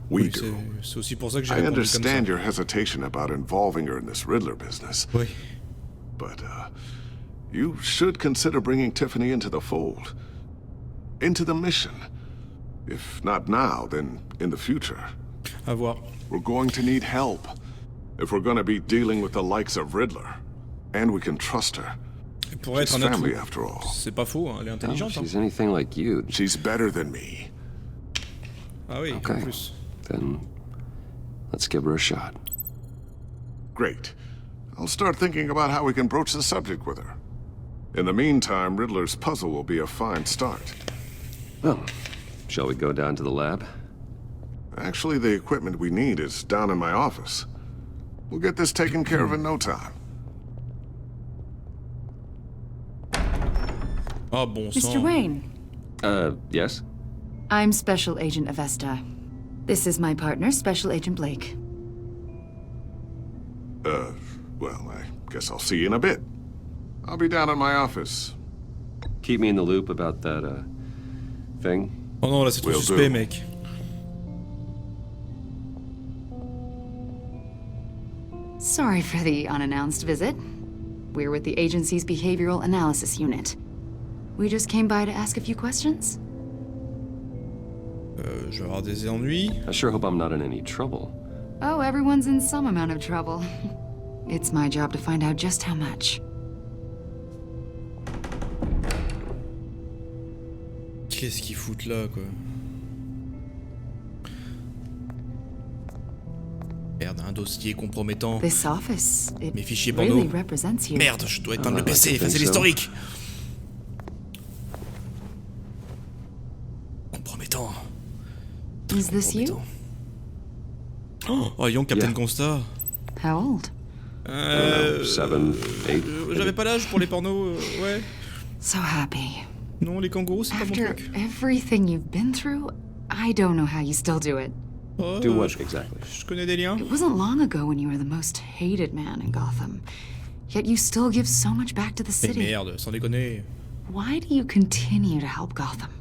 we do. C'est aussi pour ça que j'ai I répondu understand comme ça. your hesitation about involving her in this Riddler business. Oui. But you should consider bringing Tiffany into the fold. Into the mission. If not now, then in the future. À voir. We're going to need help. If we're going to be dealing with the likes of Riddler. And we can trust her. Pour être She's un family atout. after all. C'est pas faux, hein, elle est intelligente. She's anything like you. She's better than me. Ah oui, Okay. en plus. Then let's give her a shot. Great. I'll start thinking about how we can broach the subject with her. In the meantime, Riddler's puzzle will be a fine start. Well, shall we go down to the lab? Actually, the equipment we need is down in my office. We'll get this taken care of in no time. Ah bon sang. Mr. Wayne, Yes? I'm Special Agent Avesta. This is my partner, Special Agent Blake. Well, Guess I'll see you in a bit. I'll be down at my office. Keep me in the loop about that, thing. Oh non, là c'est trop suspect, mec. Sorry for the unannounced visit. We're with the agency's behavioral analysis unit. We just came by to ask a few questions. Je vais avoir des ennuis. I sure hope I'm not in any trouble. Oh, everyone's in some amount of trouble. It's my job to find out just how much. Qu'est-ce qu'ils foutent là, quoi? Merde, un dossier compromettant. This office, it mes fichiers really porno. represents you. Merde, je dois éteindre le PC, effacer l'historique. Compromettant. Is this you? Oh, young Captain Constat. How old? 7, 8. J'avais pas l'âge pour les pornos, ouais. So happy. Non, les kangourous, c'est pas mon After truc. everything you've been through, I don't know how you still do it. Oh, do what exactly? Je connais des liens. It wasn't long ago when you were the most hated man in Gotham. Yet you still give so much back to the city. Mais merde, sans déconner. Why do you continue to help Gotham?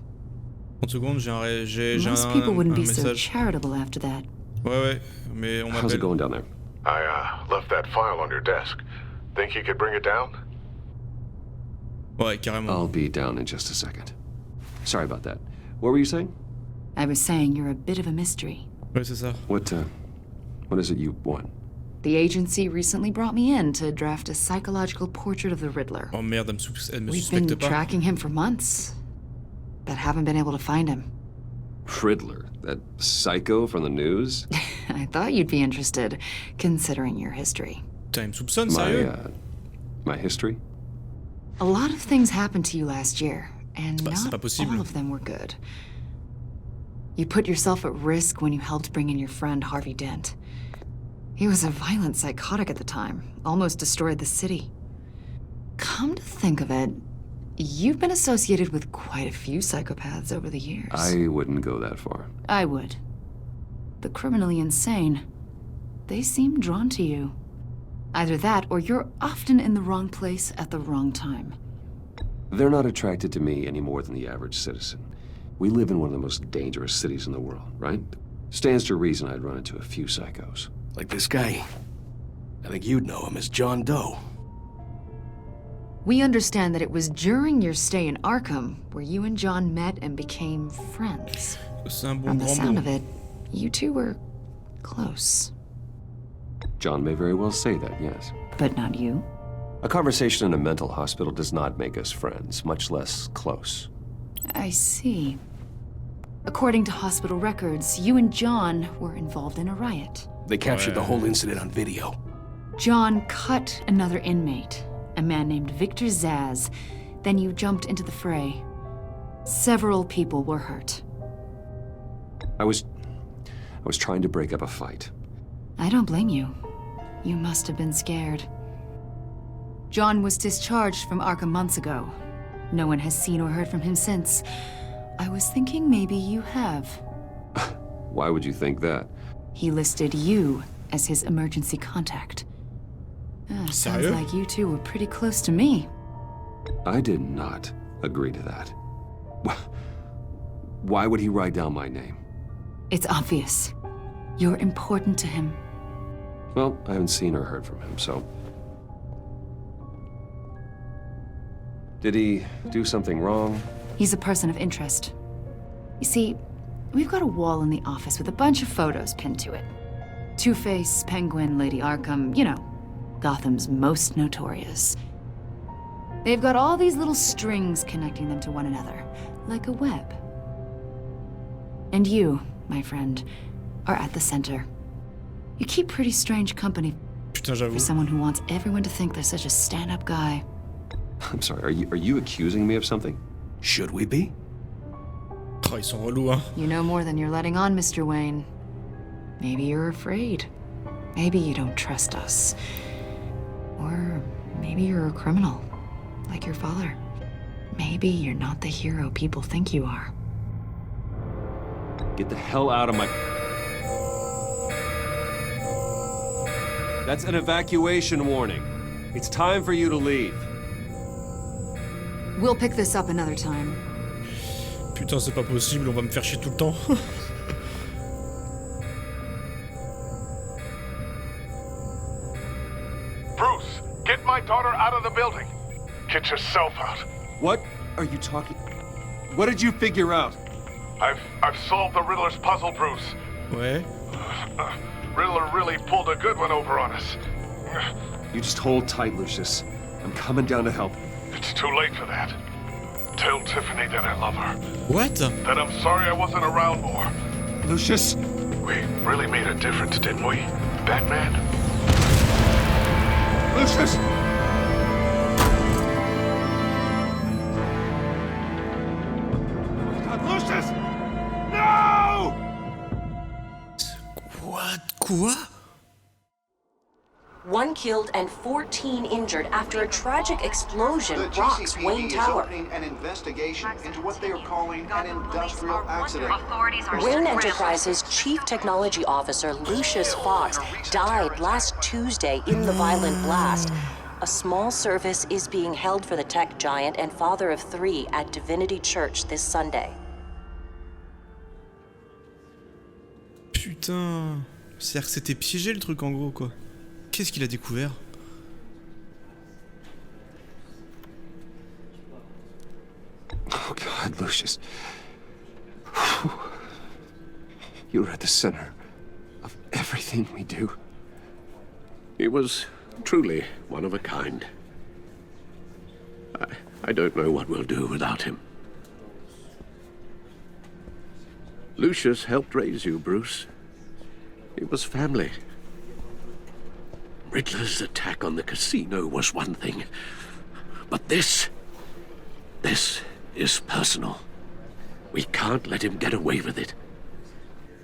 30 secondes, j'ai Most people wouldn't be so message. charitable after that. Ouais, mais on m'appelle. How's it going down there? I left that file on your desk. Think you could bring it down? Ouais, carrément. I'll be down in just a second. Sorry about that. What were you saying? I was saying you're a bit of a mystery. Ouais, c'est ça. What is it you want? The agency recently brought me in to draft a psychological portrait of the Riddler. Oh merde, elle me We've suspecte been pas. tracking him for months, but haven't been able to find him. Riddler, that psycho from the news? I thought you'd be interested, considering your history. Putain, il me soupçonne, sérieux? My history? A lot of things happened to you last year, and Bah, c'est not pas possible. all of them were good. You put yourself at risk when you helped bring in your friend Harvey Dent. He was a violent psychotic at the time, almost destroyed the city. Come to think of it, you've been associated with quite a few psychopaths over the years. I wouldn't go that far. I would. The criminally insane, they seem drawn to you. Either that, or you're often in the wrong place at the wrong time. They're not attracted to me any more than the average citizen. We live in one of the most dangerous cities in the world, right? Stands to reason I'd run into a few psychos. Like this guy. I think you'd know him as John Doe. We understand that it was during your stay in Arkham where you and John met and became friends. From the sound of it, you two were close. John may very well say that, yes. But not you? A conversation in a mental hospital does not make us friends, much less close. I see. According to hospital records, you and John were involved in a riot. They captured the whole incident on video. John cut another inmate, a man named Victor Zaz. Then you jumped into the fray. Several people were hurt. I was trying to break up a fight. I don't blame you. You must have been scared. John was discharged from Arkham months ago. No one has seen or heard from him since. I was thinking maybe you have. Why would you think that? He listed you as his emergency contact. Sounds like you two were pretty close to me. I did not agree to that. Why would he write down my name? It's obvious. You're important to him. Well, I haven't seen or heard from him, so... Did he do something wrong? He's a person of interest. You see, we've got a wall in the office with a bunch of photos pinned to it. Two-Face, Penguin, Lady Arkham, you know, Gotham's most notorious. They've got all these little strings connecting them to one another, like a web. And you, my friend, are at the center. You keep pretty strange company for someone who wants everyone to think they're such a stand-up guy. I'm sorry, are you accusing me of something? Should we be? Oh, ils sont relous, hein. You know more than you're letting on, Mr. Wayne. Maybe you're afraid. Maybe you don't trust us. Or maybe you're a criminal, like your father. Maybe you're not the hero people think you are. Get the hell out of my... That's an evacuation warning. It's time for you to leave. We'll pick this up another time. Putain, c'est pas possible, on va me faire chier tout le temps. Bruce, get my daughter out of the building. Get yourself out. What are you talking? What did you figure out? I've solved the Riddler's puzzle, Bruce. Ouais. Riddler really pulled a good one over on us. You just hold tight, Lucius. I'm coming down to help. It's too late for that. Tell Tiffany that I love her. What? That I'm sorry I wasn't around more. Lucius? We really made a difference, didn't we, Batman? Lucius! Lucius! No! Quoi? 1 killed and 14 injured after a tragic explosion rocks Wayne Tower. Opening an investigation into what they are calling an industrial accident. Wayne Enterprises' Chief Technology Officer Lucius Fox died last Tuesday in the violent blast. A small service is being held for the tech giant and father of 3 at Divinity Church this Sunday. Putain, c'est-à-dire que c'était piégé le truc en gros quoi. Qu'est-ce qu'il a découvert? Oh God, Lucius. You were at the center of everything we do. He was truly one of a kind. I don't know what we'll do without him. Lucius helped raise you, Bruce. It was family. Riddler's attack on the casino was one thing, but this is personal. We can't let him get away with it.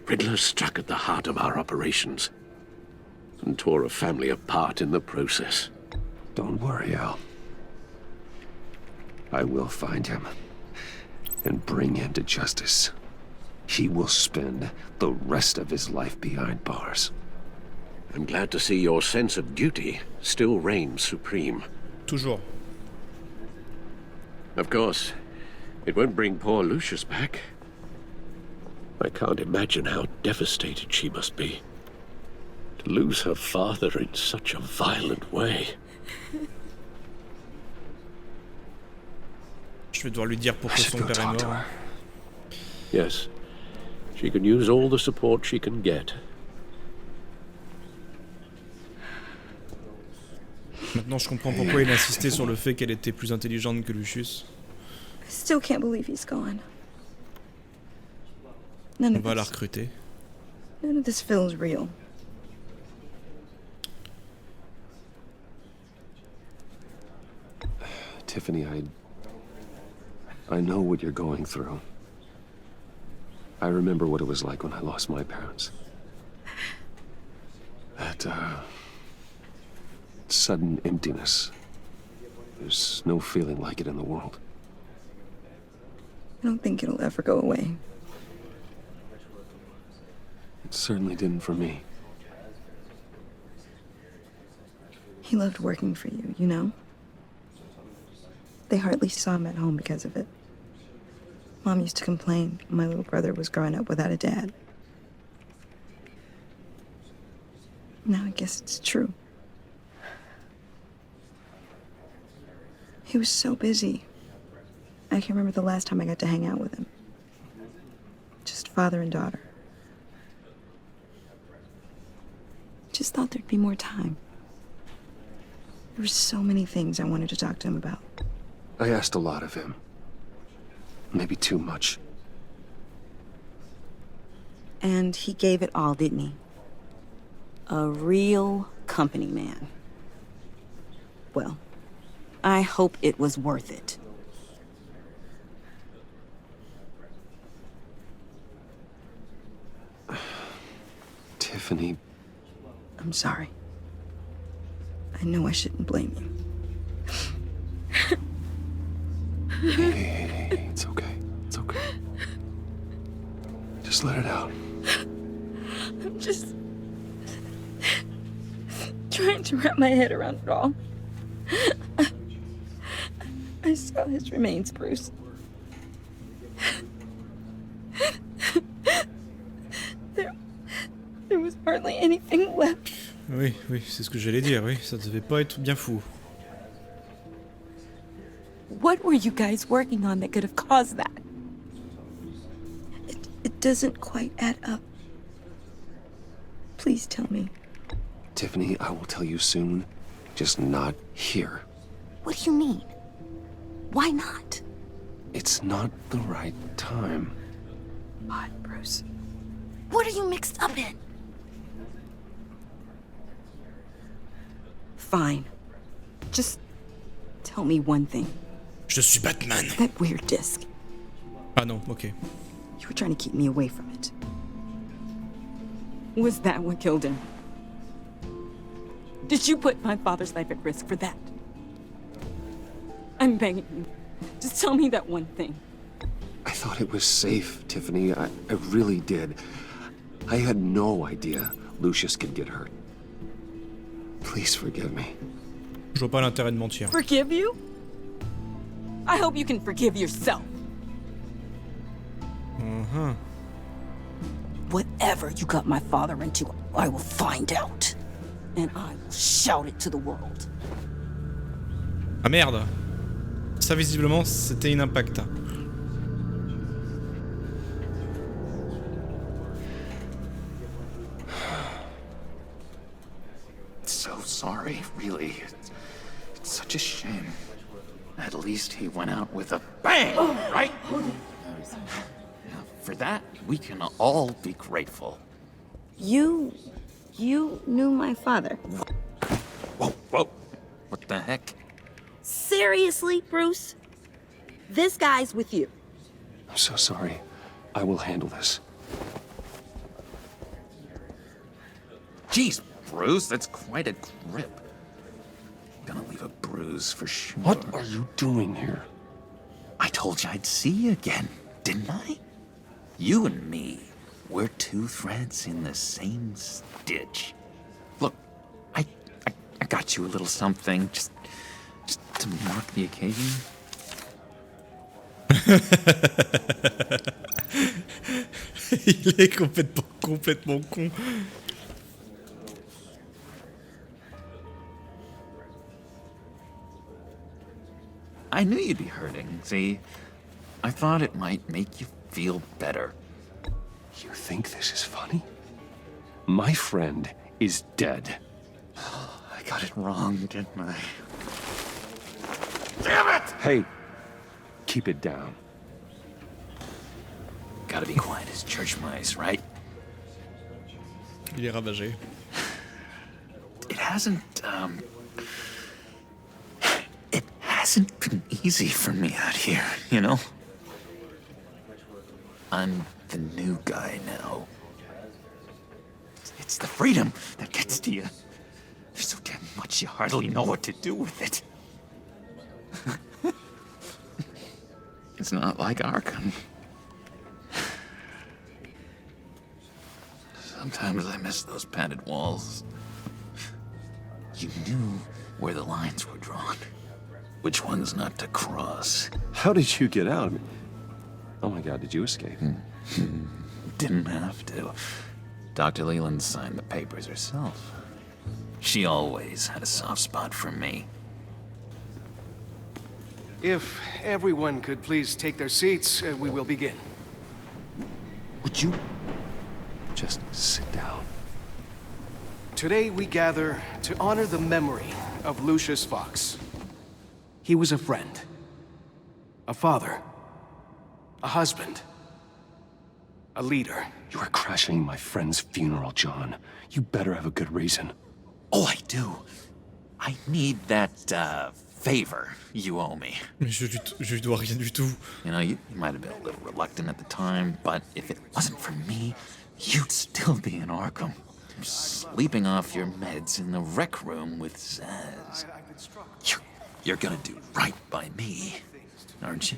Riddler struck at the heart of our operations and tore a family apart in the process. Don't worry, Al. I will find him and bring him to justice. He will spend the rest of his life behind bars. I'm glad to see your sense of duty still reigns supreme. Toujours. Of course, it won't bring poor Lucius back. I can't imagine how devastated she must be. To lose her father in such a violent way. Je vais devoir lui dire pourquoi son père est mort. Yes. She can use all the support she can get. Maintenant, je comprends pourquoi il insistait sur le fait qu'elle était plus intelligente que Lucius. I still can't believe he's gone. On va la recruter. None of this feels real. Tiffany, I know what you're going through. I remember what it was like when I lost my parents. That, sudden emptiness. There's no feeling like it in the world. I don't think it'll ever go away. It certainly didn't for me. He loved working for you, you know? They hardly saw him at home because of it. Mom used to complain my little brother was growing up without a dad. Now I guess it's true. He was so busy. I can't remember the last time I got to hang out with him. Just father and daughter. Just thought there'd be more time. There were so many things I wanted to talk to him about. I asked a lot of him. Maybe too much. And he gave it all, didn't he? A real company man. Well, I hope it was worth it. Tiffany. I'm sorry. I know I shouldn't blame you. Hey, it's okay. It's okay. Just let it out. I'm just trying to wrap my head around it all. I saw his remains, Bruce. There was hardly anything left. Oui, c'est ce que j'allais dire, oui, ça devait pas être bien fou. What were you guys working on that could have caused that? It doesn't quite add up. Please tell me. Tiffany, I will tell you soon, just not here. What do you mean? Why not? It's not the right time. God, Bruce. What are you mixed up in? Fine. Just tell me one thing. Je suis Batman. That weird disc. Ah non, ok. You were trying to keep me away from it. Was that what killed him? Did you put my father's life at risk for that? I'm begging you. Just tell me that one thing. I thought it was safe, Tiffany. I really did. I had no idea Lucius could get hurt. Please forgive me. Je vois pas l'intérêt de mentir. Forgive you? I hope you can forgive yourself. Whatever you got my father into, I will find out. And I will shout it to the world. Ah merde. Ça visiblement c'était une impact. So sorry, really. It's such a shame. At least he went out with a bang, right? For that, we can all be grateful. You knew my father. Whoa. What the heck? Seriously, Bruce? This guy's with you. I'm so sorry. I will handle this. Jeez, Bruce, that's quite a grip. Gonna leave a bruise for sure. What are you doing here? I told you I'd see you again, didn't I? You and me, we're two threads in the same stitch. Look, I got you a little something, just to mark the occasion. Il est complètement con. I knew you'd be hurting, see? I thought it might make you feel better. You think this is funny? My friend is dead. I got it wrong, didn't I? Damn it! Hey, keep it down. Gotta be quiet as church mice, right? Il est ravagé. It hasn't been easy for me out here, you know? I'm the new guy now. It's the freedom that gets to you. There's so damn much you hardly know what to do with it. It's not like Arkham. Sometimes I miss those padded walls. You knew where the lines were drawn. Which ones not to cross. How did you get out? Oh my God, did you escape? Didn't have to. Dr. Leland signed the papers herself. She always had a soft spot for me. If everyone could please take their seats, we will begin. Would you just sit down? Today we gather to honor the memory of Lucius Fox. He was a friend, a father, a husband, a leader. You are crashing my friend's funeral, John. You better have a good reason. Oh, I do. I need that, favor you owe me. Mais je lui dois rien du tout. You know, you might have been a little reluctant at the time, but if it wasn't for me, you'd still be in Arkham. Sleeping off your meds in the rec room with Zaz. You're gonna do right by me, aren't you?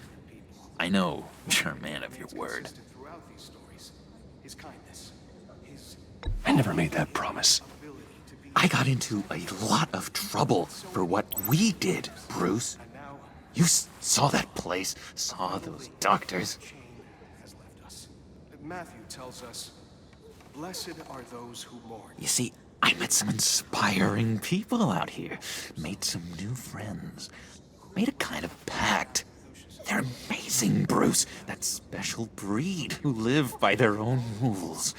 I know you're a man of your word. I never made that promise. I got into a lot of trouble for what we did, Bruce. You saw that place, saw those doctors. Matthew tells us, blessed are those who mourn. You see, I met some inspiring people out here. Made some new friends. Made a kind of pact. They're amazing, Bruce. That special breed who live by their own rules.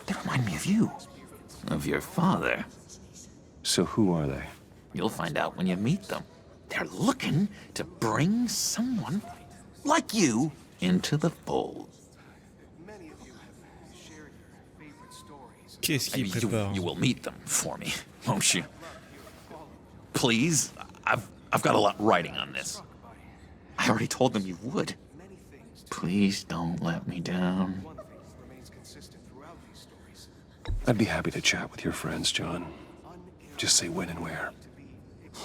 They remind me of you. Of your father. So who are they? You'll find out when you meet them. They're looking to bring someone like you into the fold. Qu'est-ce qu'il prépare? You will meet them for me, won't you? Please, I've got a lot writing on this. I already told them you would. Please don't let me down. I'd be happy to chat with your friends, John. Just say when and where.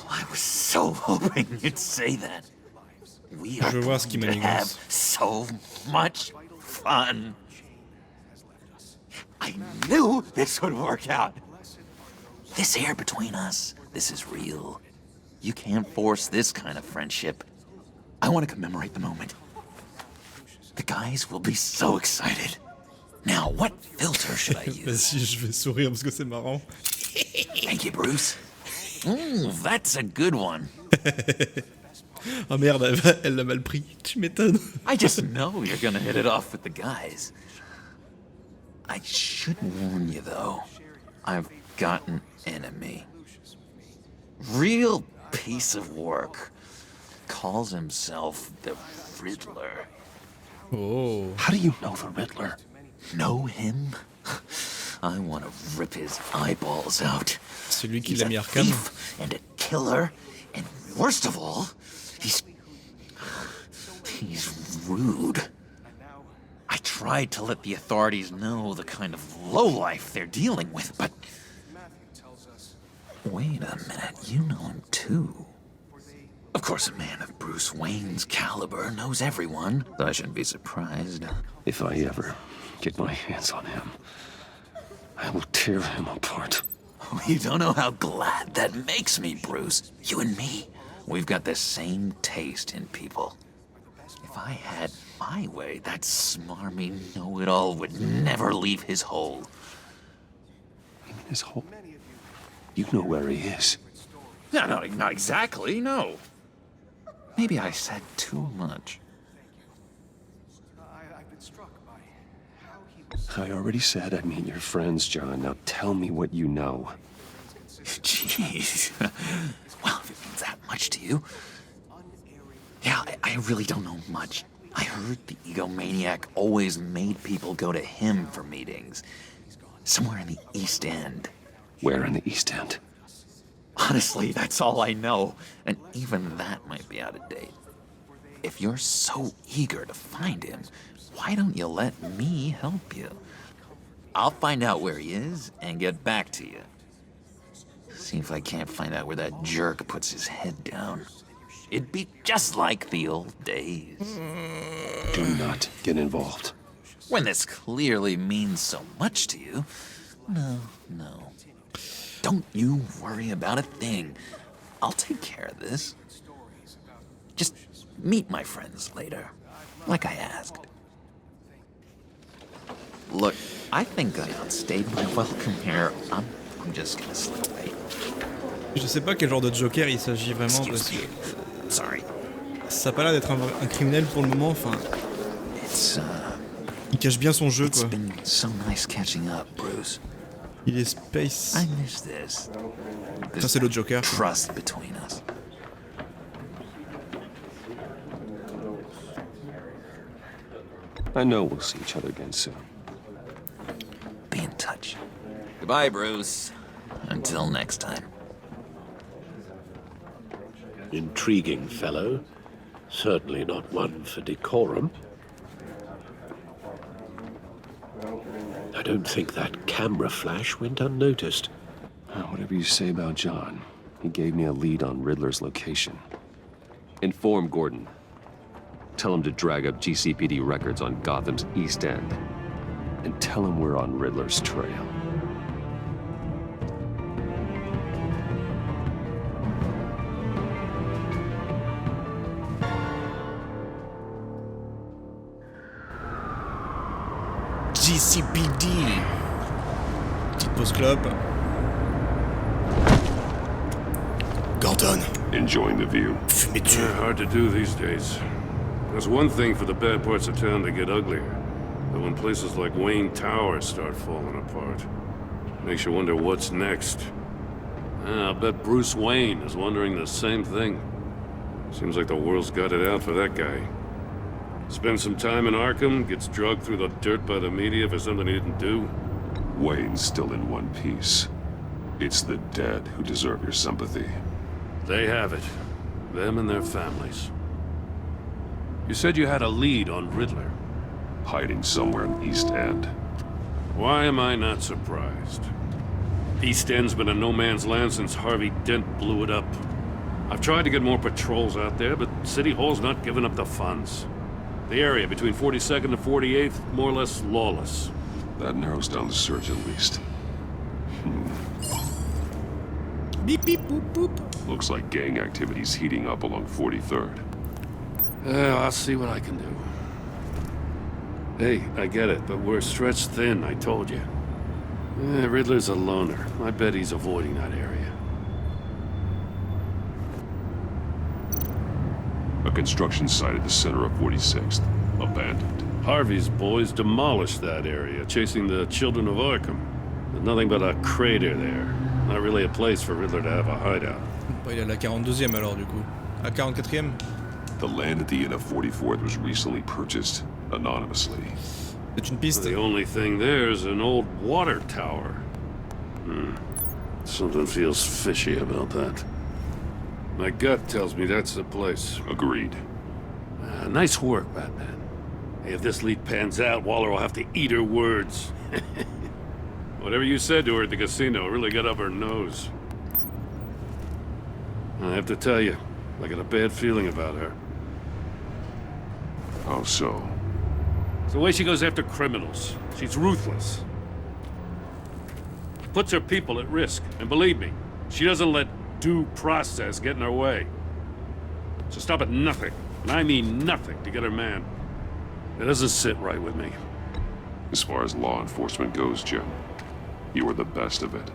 I was so hoping you'd say that. We are going to have so much fun. I knew this would work out. This air between us, this is real. You can't force this kind of friendship. I want to commemorate the moment. The guys will be so excited. Now, what filter should I use? Vas-y, je vais sourire parce que c'est marrant. Thank you, Bruce. That's a good one. Oh merde, elle l'a mal pris. Tu m'étonnes. I just know you're gonna hit it off with the guys. I should warn you, though. I've got an enemy. Real piece of work. Calls himself the Riddler. Oh. How do you know the Riddler? Know him? I want to rip his eyeballs out. Celui qui l'a mis Arkham. He's a thief and a killer, and worst of all, he's rude. I tried to let the authorities know the kind of lowlife they're dealing with, but... Wait a minute, you know him too. Of course, a man of Bruce Wayne's caliber knows everyone, so I shouldn't be surprised. If I ever get my hands on him, I will tear him apart. You don't know how glad that makes me, Bruce. You and me, we've got the same taste in people. If I had my way, that smarmy know-it-all would never leave his hole. You mean his hole? You know where he is. No, not exactly, no. Maybe I said too much. I already said I'd meet your friends, John. Now tell me what you know. Jeez. Well, if it means that much to you. Yeah, I really don't know much. I heard the egomaniac always made people go to him for meetings. Somewhere in the East End. Where in the East End? Honestly, that's all I know. And even that might be out of date. If you're so eager to find him, why don't you let me help you? I'll find out where he is and get back to you. See if I can't find out where that jerk puts his head down. It'd be just like the old days. Do not get involved. When this clearly means so much to you. No. Don't you worry about a thing. I'll take care of this. Just meet my friends later, like I asked. Look, I think I outstayed my welcome here. I'm just gonna slip away. Je sais pas quel genre de Joker il s'agit vraiment parce que... Sorry. Ça a pas l'air d'être un criminel pour le moment, enfin... Il cache bien son jeu, quoi. Been so nice catching up, Bruce. Il est space. I miss this. Ça c'est l'autre Joker. Trust between us. I know we'll see each other again soon. Be in touch. Goodbye, Bruce. Until next time. Intriguing fellow. Certainly not one for decorum. I don't think that camera flash went unnoticed. Whatever you say about John, he gave me a lead on Riddler's location. Inform Gordon. Tell him to drag up GCPD records on Gotham's East End. And tell him we're on Riddler's trail. GCPD. Petite pause clope. Gordon. Enjoying the view. Hard to do these days. There's one thing for the bad parts of town to get uglier. But when places like Wayne Tower start falling apart, makes you wonder what's next. I'll bet Bruce Wayne is wondering the same thing. Seems like the world's got it out for that guy. Spends some time in Arkham, gets drugged through the dirt by the media for something he didn't do. Wayne's still in one piece. It's the dead who deserve your sympathy. They have it. Them and their families. You said you had a lead on Riddler. Hiding somewhere in East End. Why am I not surprised? East End's been a no-man's land since Harvey Dent blew it up. I've tried to get more patrols out there, but City Hall's not giving up the funds. The area between 42nd and 48th, more or less lawless. That narrows down the search at least. Beep beep boop boop. Looks like gang activity's heating up along 43rd. I'll see what I can do. Hey, I get it, but we're stretched thin, I told you. Riddler's a loner. I bet he's avoiding that area. A construction site at the center of 46th. Abandoned. Harvey's boys demolished that area, chasing the children of Arkham. There's nothing but a crater there. Not really a place for Riddler to have a hideout. Il est à la 42e alors du coup. À 44e. The land at the end of 44th was recently purchased anonymously. C'est une piste. The only thing there is an old water tower. Something feels fishy about that. My gut tells me that's the place. Agreed. Nice work, Batman. Hey, if this lead pans out, Waller will have to eat her words. Whatever you said to her at the casino really got up her nose. I have to tell you, I got a bad feeling about her. How so? It's the way she goes after criminals. She's ruthless. Puts her people at risk. And believe me, she doesn't let due process get in her way. So stop at nothing, and I mean nothing, to get her man. It doesn't sit right with me. As far as law enforcement goes, Jim, you are the best of it.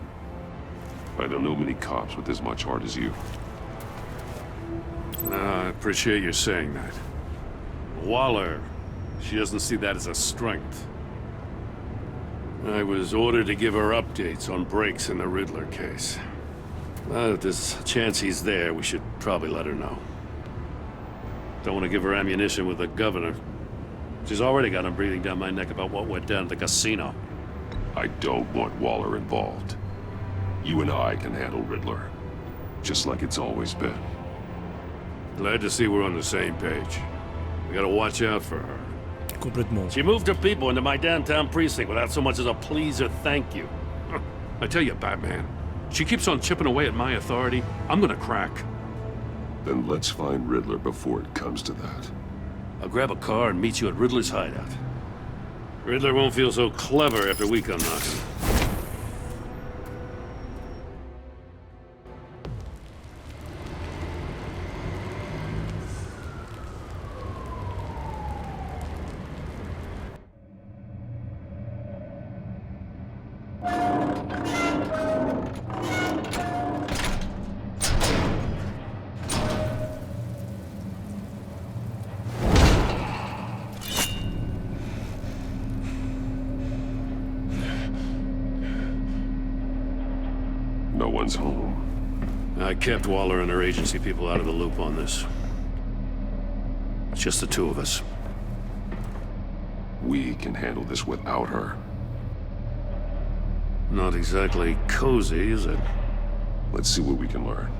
I don't know many cops with as much heart as you. I appreciate you saying that. Waller, she doesn't see that as a strength. I was ordered to give her updates on breaks in the Riddler case. If there's a chance he's there, we should probably let her know. Don't want to give her ammunition with the governor. She's already got him breathing down my neck about what went down at the casino. I don't want Waller involved. You and I can handle Riddler, just like it's always been. Glad to see we're on the same page. We gotta watch out for her. Complètement. She moved her people into my downtown precinct without so much as a please or thank you. I tell you, Batman, she keeps on chipping away at my authority, I'm gonna crack. Then let's find Riddler before it comes to that. I'll grab a car and meet you at Riddler's hideout. Riddler won't feel so clever after we come knocking. No one's home. I kept Waller and her agency people out of the loop on this. It's just the two of us. We can handle this without her. Not exactly cozy, is it? Let's see what we can learn.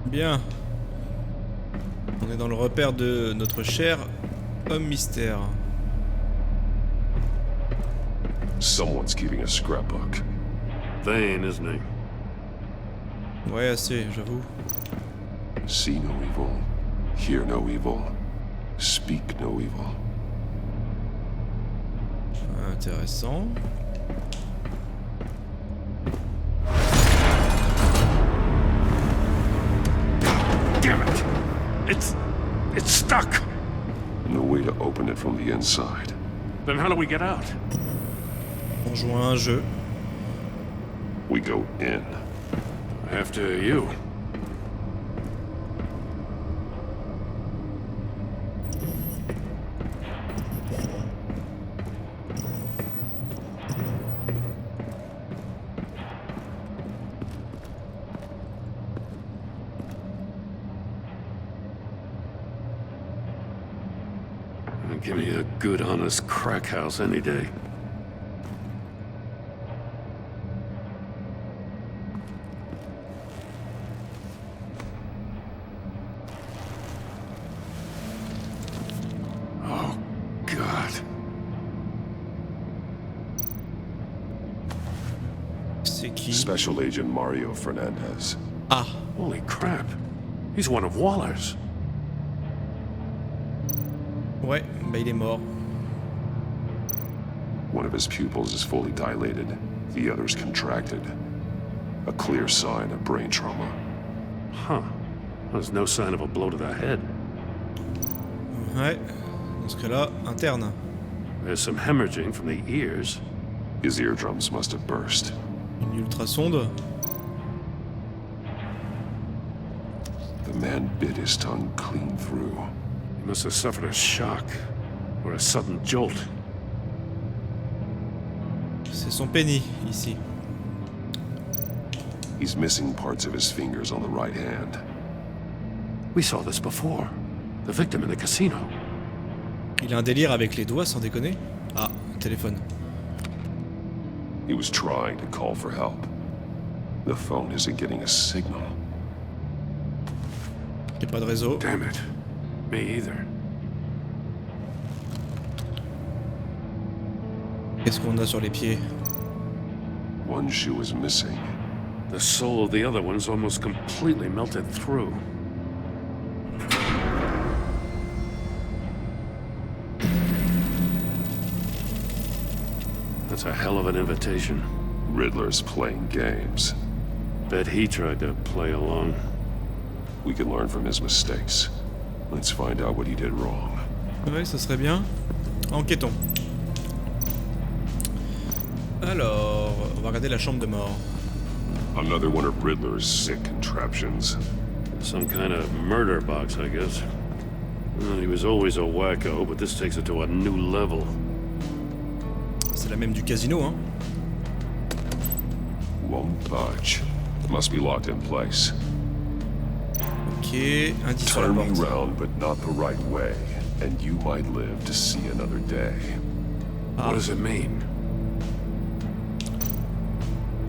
Bien. On est dans le repère de notre cher homme mystère. Someone's keeping a scrapbook. Vain, isn't he? Ouais, assez, j'avoue. See no evil, hear no evil, speak no evil. Intéressant. Damn it! It's stuck! No way to open it from the inside. Then how do we get out? On joue à un jeu. We go in. After you. Give me a good, honest crack house any day. Oh, God. C'est qui? Special Agent Mario Fernandez. Ah. Holy crap. He's one of Waller's. Ouais, bah il est mort. One of his pupils is fully dilated. The other's contracted. A clear sign of brain trauma. Huh. There's no sign of a blow to the head. Ouais. Dans ce cas-là, interne. There's some hemorrhaging from the ears. His eardrums must have burst. Une ultrasonde. The man bit his tongue clean through. He must have suffered a shock or a sudden jolt. C'est son penny, ici. He's missing parts of his fingers on the right hand. We saw this before. The victim in the casino. Il a un délire avec les doigts, sans déconner. Ah, téléphone. He was trying to call for help. The phone isn't getting a signal. Y'a pas de réseau. Damn it. Me either. Qu'est-ce qu'on a sur les pieds? One shoe is missing. The sole of the other one's almost completely melted through. That's a hell of an invitation. Riddler's playing games. Bet he tried to play along. We can learn from his mistakes. Let's find out what he did wrong. Ouais, ça serait bien. Enquêtons. Alors, on va regarder la chambre de mort. Another one of Riddler's sick contraptions. Some kind of murder box, I guess. Well, he was always a wacko, but this takes it to a new level. C'est la même du casino, hein. Won't budge. Must be locked in place. Ok, indice sur la Turn me porte. round, but not the right way, and you might live to see another day. What does it mean?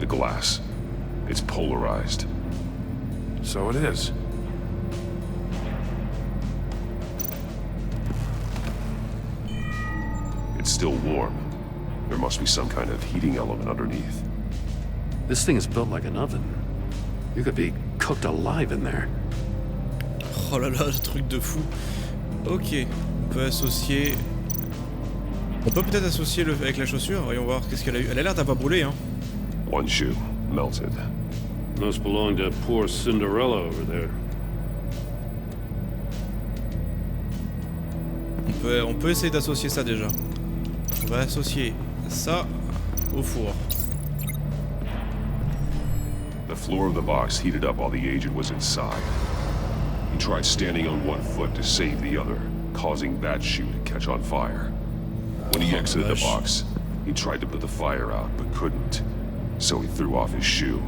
The glass. It's polarized. So it is. It's still warm. There must be some kind of heating element underneath. This thing is built like an oven. You could be cooked alive in there. Oh là là, le truc de fou. Ok, on peut associer... On peut peut-être associer le... avec la chaussure. Voyons voir qu'est-ce qu'elle a eu. Elle a l'air d'avoir brûlé, hein. One shoe, melted. Must belong to poor Cinderella over there. On peut essayer d'associer ça déjà. On va associer ça au four. The floor of the box heated up while the agent was inside. He tried standing on one foot to save the other, causing that shoe to catch on fire. When he exited the box, he tried to put the fire out, but couldn't. So he threw off his shoe.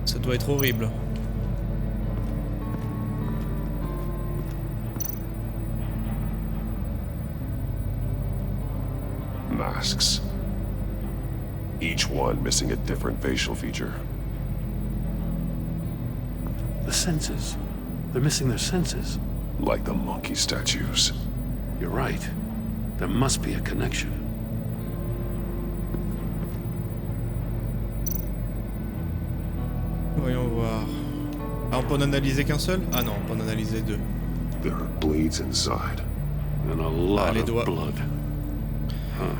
Ça doit être horrible. Masks. Each one missing a different facial feature. The senses. They're missing their senses. Like the monkey statues. You're right. There must be a connection. Voyons voir. Ah, on peut en analyser qu'un seul? Ah non, on peut en analyser deux. There are bleeds inside. And a lot of blood. Huh.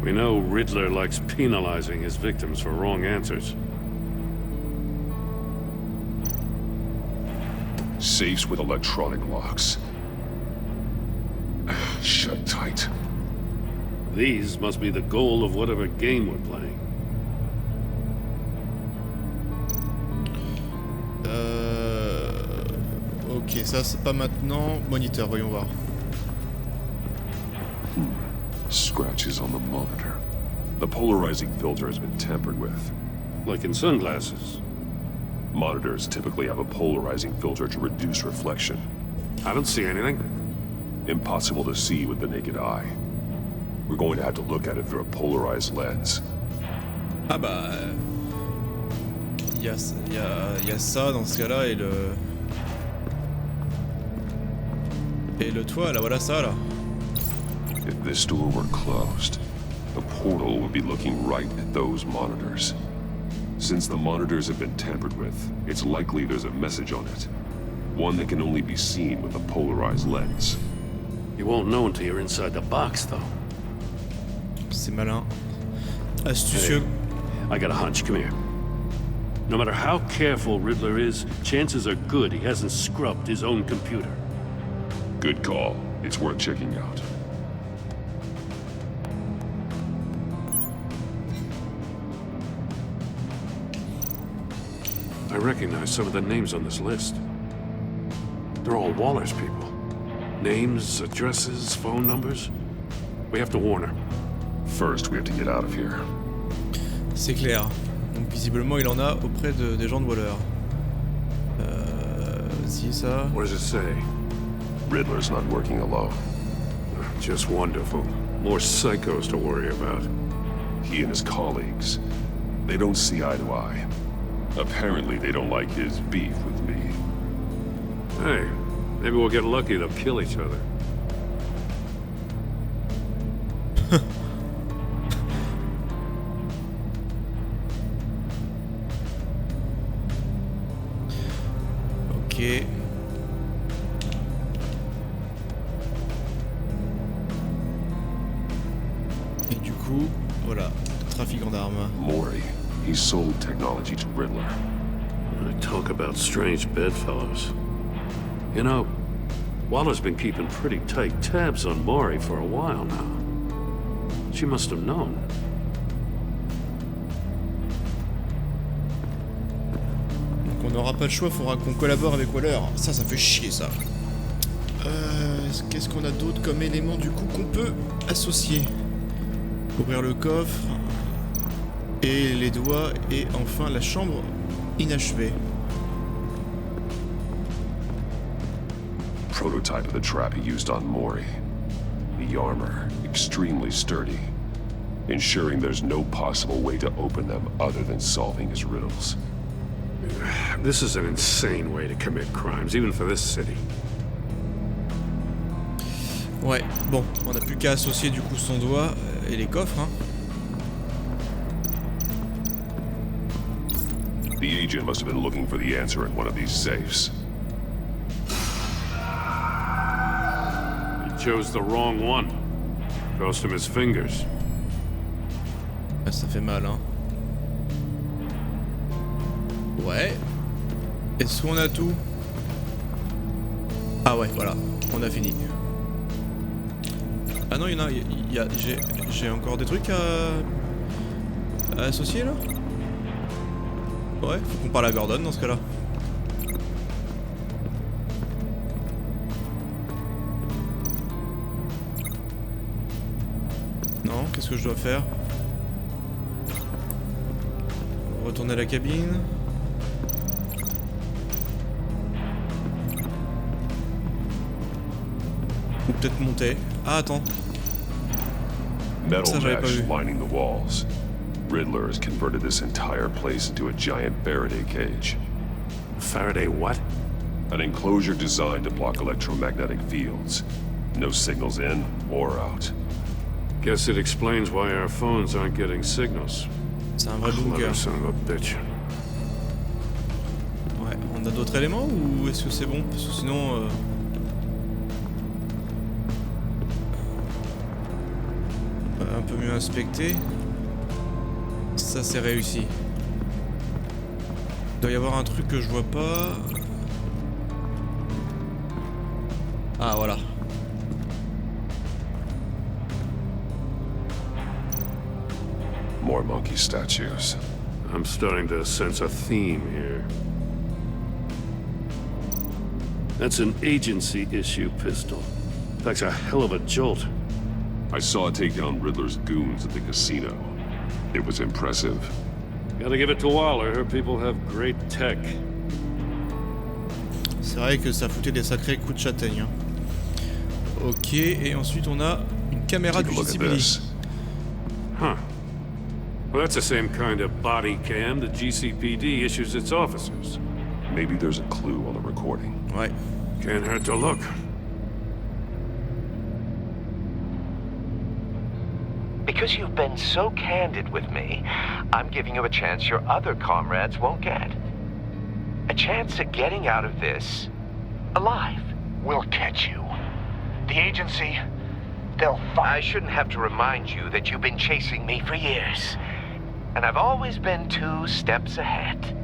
We know Riddler likes penalizing his victims for wrong answers. Safes with electronic locks. Shut tight. These must be the goal of whatever game we're playing. Ok, ça c'est pas maintenant. Moniteur, voyons voir. Scratches on the monitor. The polarizing filter has been tampered with. Like in sunglasses. Monitors typically have a polarizing filter to reduce reflection. I don't see anything. Impossible to see with the naked eye. We're going to have to look at it through a polarized lens. Ah bah... y a ça dans ce cas-là et le... Et le toit là, voilà ça là. If this door were closed, the portal would be looking right at those monitors. Since the monitors have been tampered with, it's likely there's a message on it. One that can only be seen with a polarized lens. You won't know until you're inside the box, though. C'est malin. Astucieux. Hey, I got a hunch. Come here. No matter how careful Riddler is, chances are good he hasn't scrubbed his own computer. Good call. It's worth checking out. I recognize some of the names on this list. They're all Waller's people. Names, addresses, phone numbers. We have to warn her. First, we have to get out of here. C'est clair. Donc visiblement, il en a auprès des gens de Waller. Si ça. What does it say? Riddler's not working alone. Just wonderful. More psychos to worry about. He and his colleagues, they don't see eye to eye. Apparently, they don't like his beef with me. Hey, maybe we'll get lucky to kill each other. Ok. Et du coup, voilà, trafiquant d'armes. Maury, he sold technology to Riddler. Talk about strange bedfellows. You know, Waller's been keeping pretty tight tabs on Maury for a while now. She must have known. Donc on n'aura pas le choix, faudra qu'on collabore avec Waller. Ça fait chier ça. Qu'est-ce qu'on a d'autre comme élément du coup qu'on peut associer? Ouvrir le coffre et les doigts et enfin la chambre inachevée. Prototype of the trap he used on Maury. The armor, extremely sturdy, ensuring there's no possible way to open them other than solving his riddles. This is an insane way to commit crimes, even for this city. Ouais, bon, on n'a plus qu'à associer du coup son doigt et les coffres, hein. The agent must have been looking for the answer in one of these safes. He chose the wrong one. Cost him his fingers. Ah, ça fait mal, hein. Ouais. Est-ce qu'on a tout? Ah ouais, voilà, on a fini. Ah non, il y en a, j'ai encore des trucs à associer là? Ouais, faut qu'on parle à Gordon dans ce cas-là. Non, qu'est-ce que je dois faire? Retourner à la cabine. Ou peut-être monter. Ah, attends. Metal Ça, j'avais pas mesh vu. lining the walls. Riddler has converted this entire place into a giant Faraday cage. Faraday what? An enclosure designed to block electromagnetic fields. No signals in or out. Guess it explains why our phones aren't getting signals. C'est un vrai bunker. Son of a bitch. Ouais, on a d'autres éléments ou est-ce que c'est bon? Parce que sinon... un peu mieux inspecter. Ça c'est réussi. Il doit y avoir un truc que je vois pas. Ah, voilà. More monkey statues. I'm starting to sense a theme here. That's an agency issue pistol. That's a hell of a jolt. I saw it take down Riddler's goons at the casino. It was impressive. Gotta give it to Waller. Her people have great tech. C'est vrai que ça foutait des sacrés coups de châtaigne. Hein. Ok, et ensuite on a une caméra du GCPD. Huh. Well, that's the same kind of body cam the GCPD issues its officers. Maybe there's a clue on the recording. Ouais. Can't hurt to look. Because you've been so candid with me, I'm giving you a chance your other comrades won't get. A chance at getting out of this alive. We'll catch you. The agency, they'll find... I shouldn't have to remind you that you've been chasing me for years. And I've always been 2 steps ahead.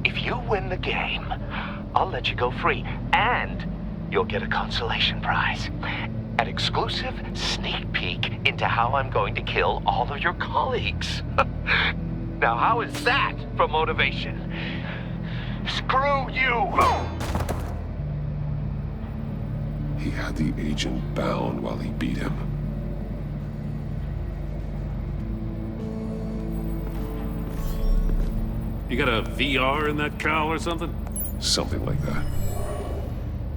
If you win the game, I'll let you go free. And you'll get a consolation prize. An exclusive sneak peek into how I'm going to kill all of your colleagues. Now, how is that for motivation? Screw you! He had the agent bound while he beat him. You got a VR in that cowl or something? Something like that.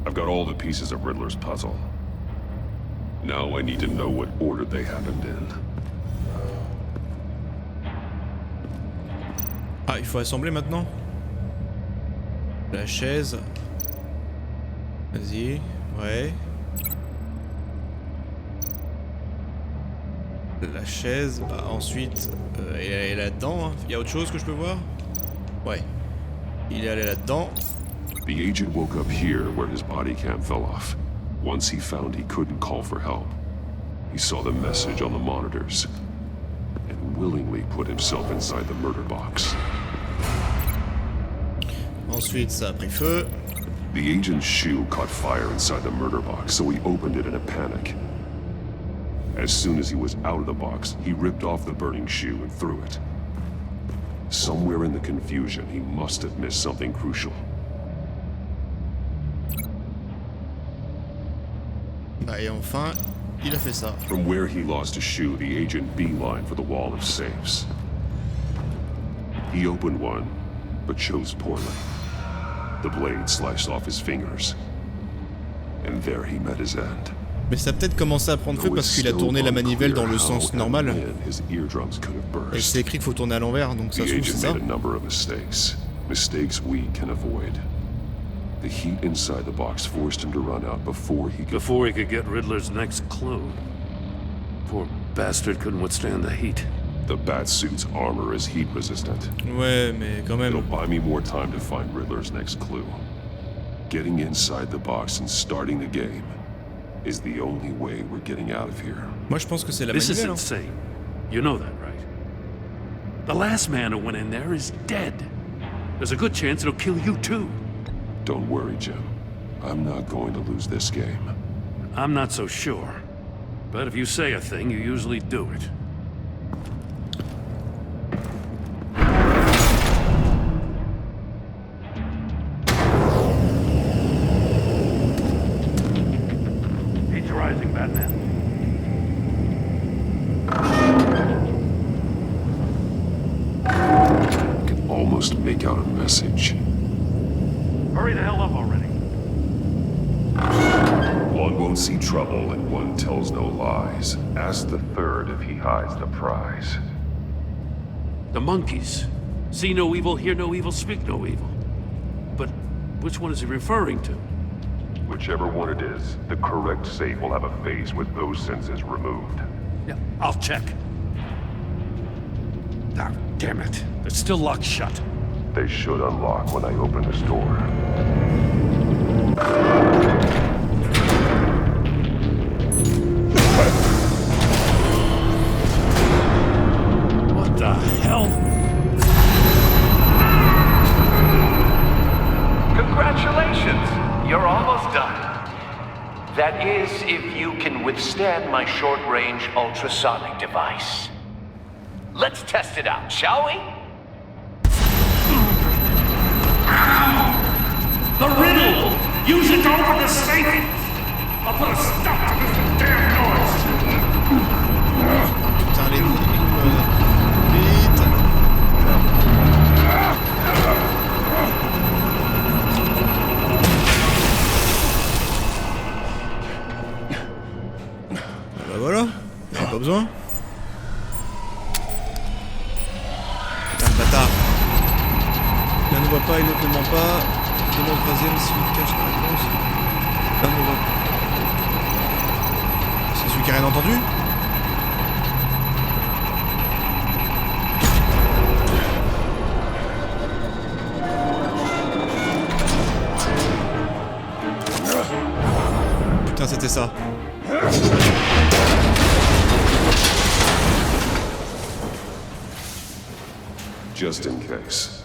I've got all the pieces of Riddler's puzzle. Now I need to know what order they happened in. Ah, il faut assembler maintenant. La chaise. Vas-y, ouais. La chaise, bah ensuite, il est là-dedans. Hein. Il y a autre chose que je peux voir? Ouais. Il est allé là-dedans. The agent woke up here where his body cam fell off. Once he found he couldn't call for help, he saw the message on the monitors and willingly put himself inside the murder box. Ensuite, ça a pris feu. The agent's shoe caught fire inside the murder box, so he opened it in a panic. As soon as he was out of the box, he ripped off the burning shoe and threw it. Somewhere in the confusion, he must have missed something crucial. Bah et enfin, il a fait ça. From where he lost a shoe, the agent beelined for the wall of safes. He opened one, but chose poorly. The blade sliced off his fingers. And there he met his end. Mais ça a peut-être commencé à prendre feu parce qu'il a tourné la manivelle dans le sens normal. Et c'est écrit qu'il faut tourner à l'envers, donc ça se trouve c'est ça. Mistakes we can avoid. The heat inside the box forced him to run out before he could get Riddler's next clue. Poor bastard couldn't withstand the heat. The Batsuit's armor is heat resistant. Ouais, mais quand même. It'll buy me more time to find Riddler's next clue. Getting inside the box and starting the game is the only way we're getting out of here. Moi je pense que c'est la This is manivelle. insane. You know that, right? The last man who went in there is dead. There's a good chance it'll kill you too. Don't worry, Jim. I'm not going to lose this game. I'm not so sure. But if you say a thing, you usually do it. Heat's rising, Batman. I can almost make out a message. Hurry the hell up already. One won't see trouble and one tells no lies. Ask the third if he hides the prize. The monkeys. See no evil, hear no evil, speak no evil. But which one is he referring to? Whichever one it is, the correct safe will have a face with those senses removed. Yeah, I'll check. Ah, damn it. It's still locked shut. They should unlock when I open this door. What the hell? Congratulations! You're almost done. That is, if you can withstand my short-range ultrasonic device. Let's test it out, shall we? The riddle! Use it to open the safe! I'll put a stop to this damn noise! Putain, vite! Bah voilà, y'en a pas besoin. Putain, le bâtard. L'un ne voit pas et l'autre ne ment pas. Demande le troisième si il cache la réponse. L'un ne voit pas. C'est celui qui a rien entendu? Putain, c'était ça. Just in case.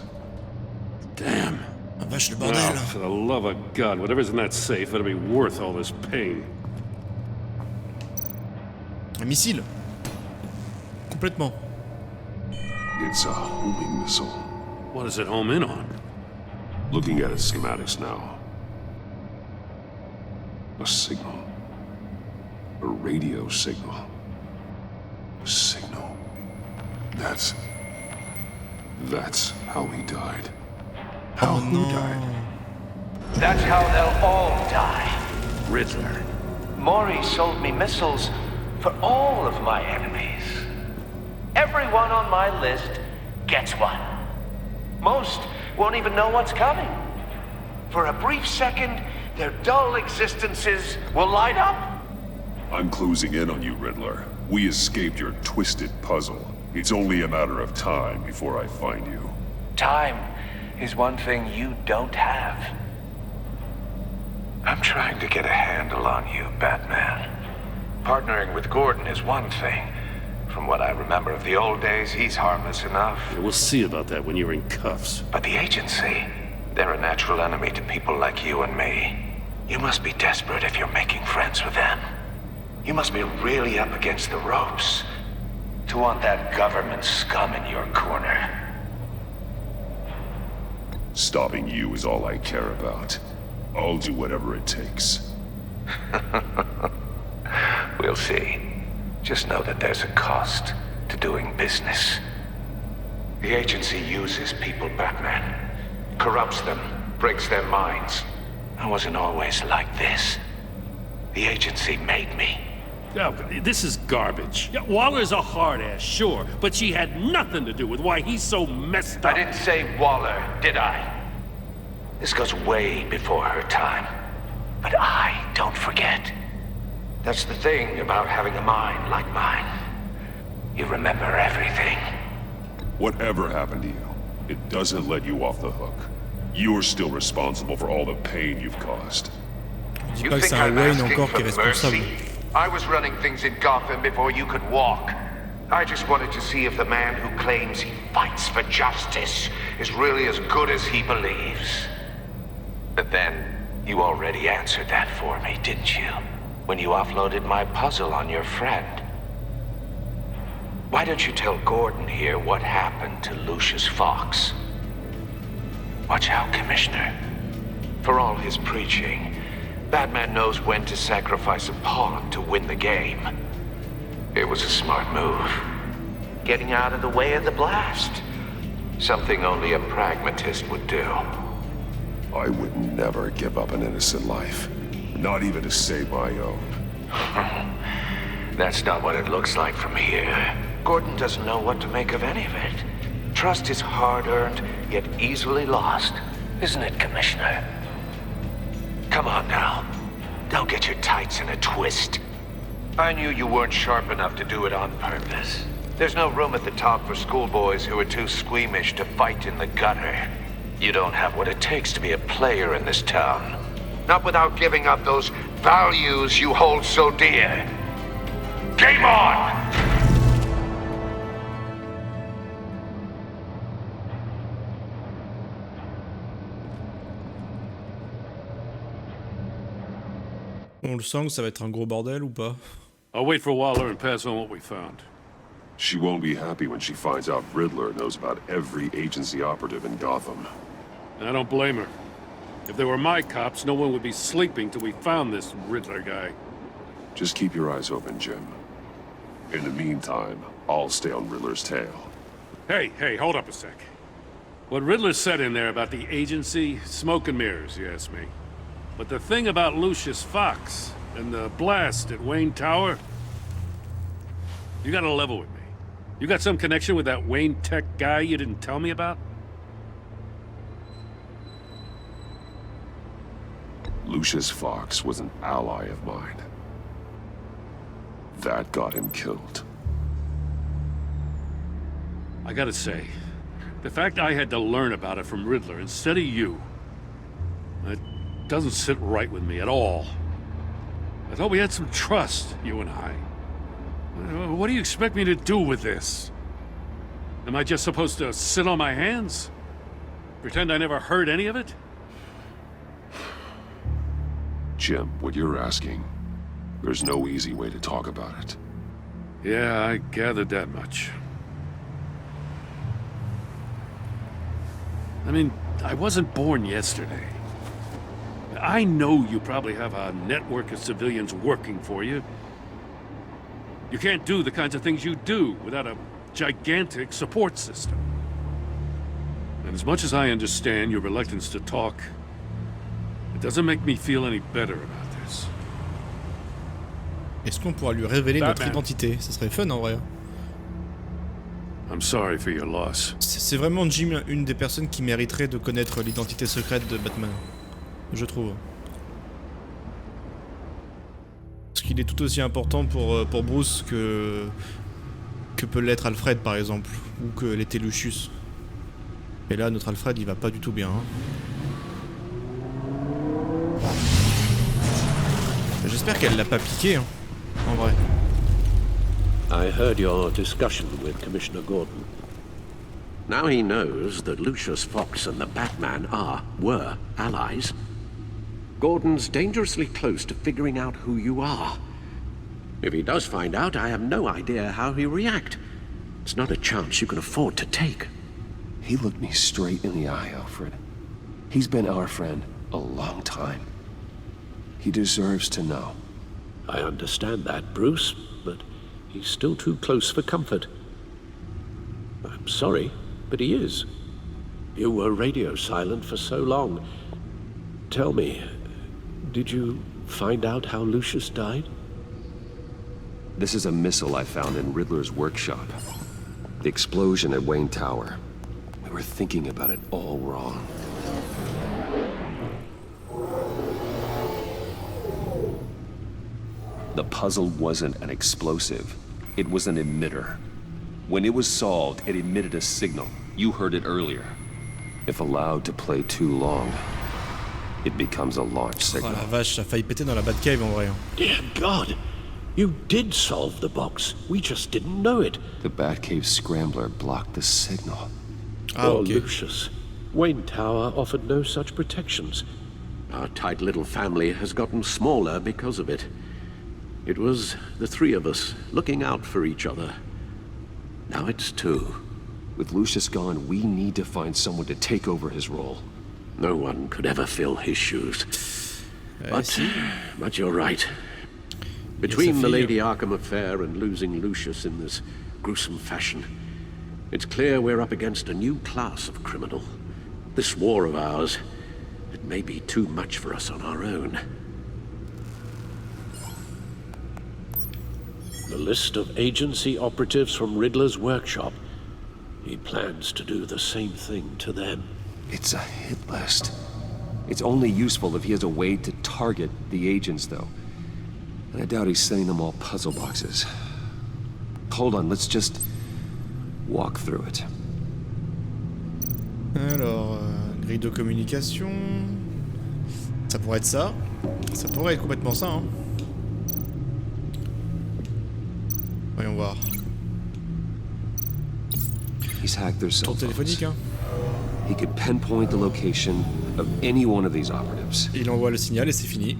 Damn. Ah vache, le bordel. Oh, for the love of God, whatever's in that safe better be worth all this pain. Un missile. Complètement. It's a homing missile. What does it home in on? Looking at its schematics now. A signal. A radio signal. A signal. That's how he died. How who died? That's how they'll all die. Riddler. Maury sold me missiles for all of my enemies. Everyone on my list gets one. Most won't even know what's coming. For a brief second, their dull existences will light up. I'm closing in on you, Riddler. We escaped your twisted puzzle. It's only a matter of time before I find you. Time is one thing you don't have. I'm trying to get a handle on you, Batman. Partnering with Gordon is one thing. From what I remember of the old days, he's harmless enough. Yeah, we'll see about that when you're in cuffs. But the agency, they're a natural enemy to people like you and me. You must be desperate if you're making friends with them. You must be really up against the ropes to want that government scum in your corner. Stopping you is all I care about. I'll do whatever it takes. We'll see. Just know that there's a cost to doing business. The agency uses people, Batman. Corrupts them, breaks their minds. I wasn't always like this. The agency made me. Oh, this is garbage. Yeah, Waller's a hard ass, sure, but she had nothing to do with why he's so messed up. I didn't say Waller, did I? This goes way before her time. But I don't forget. That's the thing about having a mind like mine. You remember everything. Whatever happened to you, it doesn't let you off the hook. You're still responsible for all the pain you've caused. You think I'm asking for mercy? I was running things in Gotham before you could walk. I just wanted to see if the man who claims he fights for justice is really as good as he believes. But then, you already answered that for me, didn't you? When you offloaded my puzzle on your friend. Why don't you tell Gordon here what happened to Lucius Fox? Watch out, Commissioner. For all his preaching, Batman knows when to sacrifice a pawn to win the game. It was a smart move. Getting out of the way of the blast. Something only a pragmatist would do. I would never give up an innocent life. Not even to save my own. That's not what it looks like from here. Gordon doesn't know what to make of any of it. Trust is hard-earned, yet easily lost. Isn't it, Commissioner? Come on now. Don't get your tights in a twist. I knew you weren't sharp enough to do it on purpose. There's no room at the top for schoolboys who are too squeamish to fight in the gutter. You don't have what it takes to be a player in this town. Not without giving up those values you hold so dear. Game on! On le sent que ça va être un gros bordel ou pas? I'll wait for Waller and pass on what we found. She won't be happy when she finds out Riddler knows about every agency operative in Gotham. I don't blame her. If they were my cops, no one would be sleeping till we found this Riddler guy. Just keep your eyes open, Jim. In the meantime, I'll stay on Riddler's tail. Hey, hold up a sec. What Riddler said in there about the agency, smoke and mirrors, you ask me. But the thing about Lucius Fox and the blast at Wayne Tower, you gotta level with me. You got some connection with that Wayne Tech guy you didn't tell me about? Lucius Fox was an ally of mine. That got him killed. I gotta say, the fact I had to learn about it from Riddler instead of you, it doesn't sit right with me at all. I thought we had some trust, you and I. What do you expect me to do with this? Am I just supposed to sit on my hands? Pretend I never heard any of it? Jim, what you're asking, there's no easy way to talk about it. Yeah, I gathered that much. I mean, I wasn't born yesterday. I know you probably have a network of civilians working for you. You can't do the kinds of things you do without a gigantic support system. And as much as I understand your reluctance to talk, it doesn't make me feel any better about this. Est-ce qu'on pourra lui révéler notre identité? Ça serait fun en vrai. I'm sorry for your loss. C'est vraiment Jim, une des personnes qui mériterait de connaître l'identité secrète de Batman. Je trouve. Parce qu'il est tout aussi important pour Bruce que peut l'être Alfred par exemple, ou que l'était Lucius. Et là, notre Alfred, il va pas du tout bien. Hein. J'espère qu'elle l'a pas piqué, hein, en vrai. I heard your discussion with Commissioner Gordon. Now he knows that Lucius Fox and the Batman were allies. Gordon's dangerously close to figuring out who you are. If he does find out, I have no idea how he'll react. It's not a chance you can afford to take. He looked me straight in the eye, Alfred. He's been our friend a long time. He deserves to know. I understand that, Bruce, but he's still too close for comfort. I'm sorry, but he is. You were radio silent for so long. Tell me, did you find out how Lucius died? This is a missile I found in Riddler's workshop. The explosion at Wayne Tower. We were thinking about it all wrong. The puzzle wasn't an explosive. It was an emitter. When it was solved, it emitted a signal. You heard it earlier. If allowed to play too long, it becomes a launch signal. Oh la vache, ça a failli péter dans la Batcave en vrai. Dear God! You did solve the box. We just didn't know it. The Batcave scrambler blocked the signal. Poor Lucius. Wayne Tower offered no such protections. Our tight little family has gotten smaller because of it. It was the three of us looking out for each other. Now it's two. With Lucius gone, we need to find someone to take over his role. No one could ever fill his shoes. But you're right. Between the Lady Arkham affair and losing Lucius in this gruesome fashion, it's clear we're up against a new class of criminal. This war of ours, it may be too much for us on our own. The list of agency operatives from Riddler's workshop. He plans to do the same thing to them. It's a hit list. It's only useful if he has a way to target the agents, though. And I doubt he's sending them all puzzle boxes. Hold on, let's just walk through it. Alors, grille de communication... Ça pourrait être ça. Ça pourrait être complètement ça, hein. Voyons voir. He's hacked their cell phones. Téléphonique, hein. He could pinpoint the location of any one of these operatives. Il envoie le signal et c'est fini.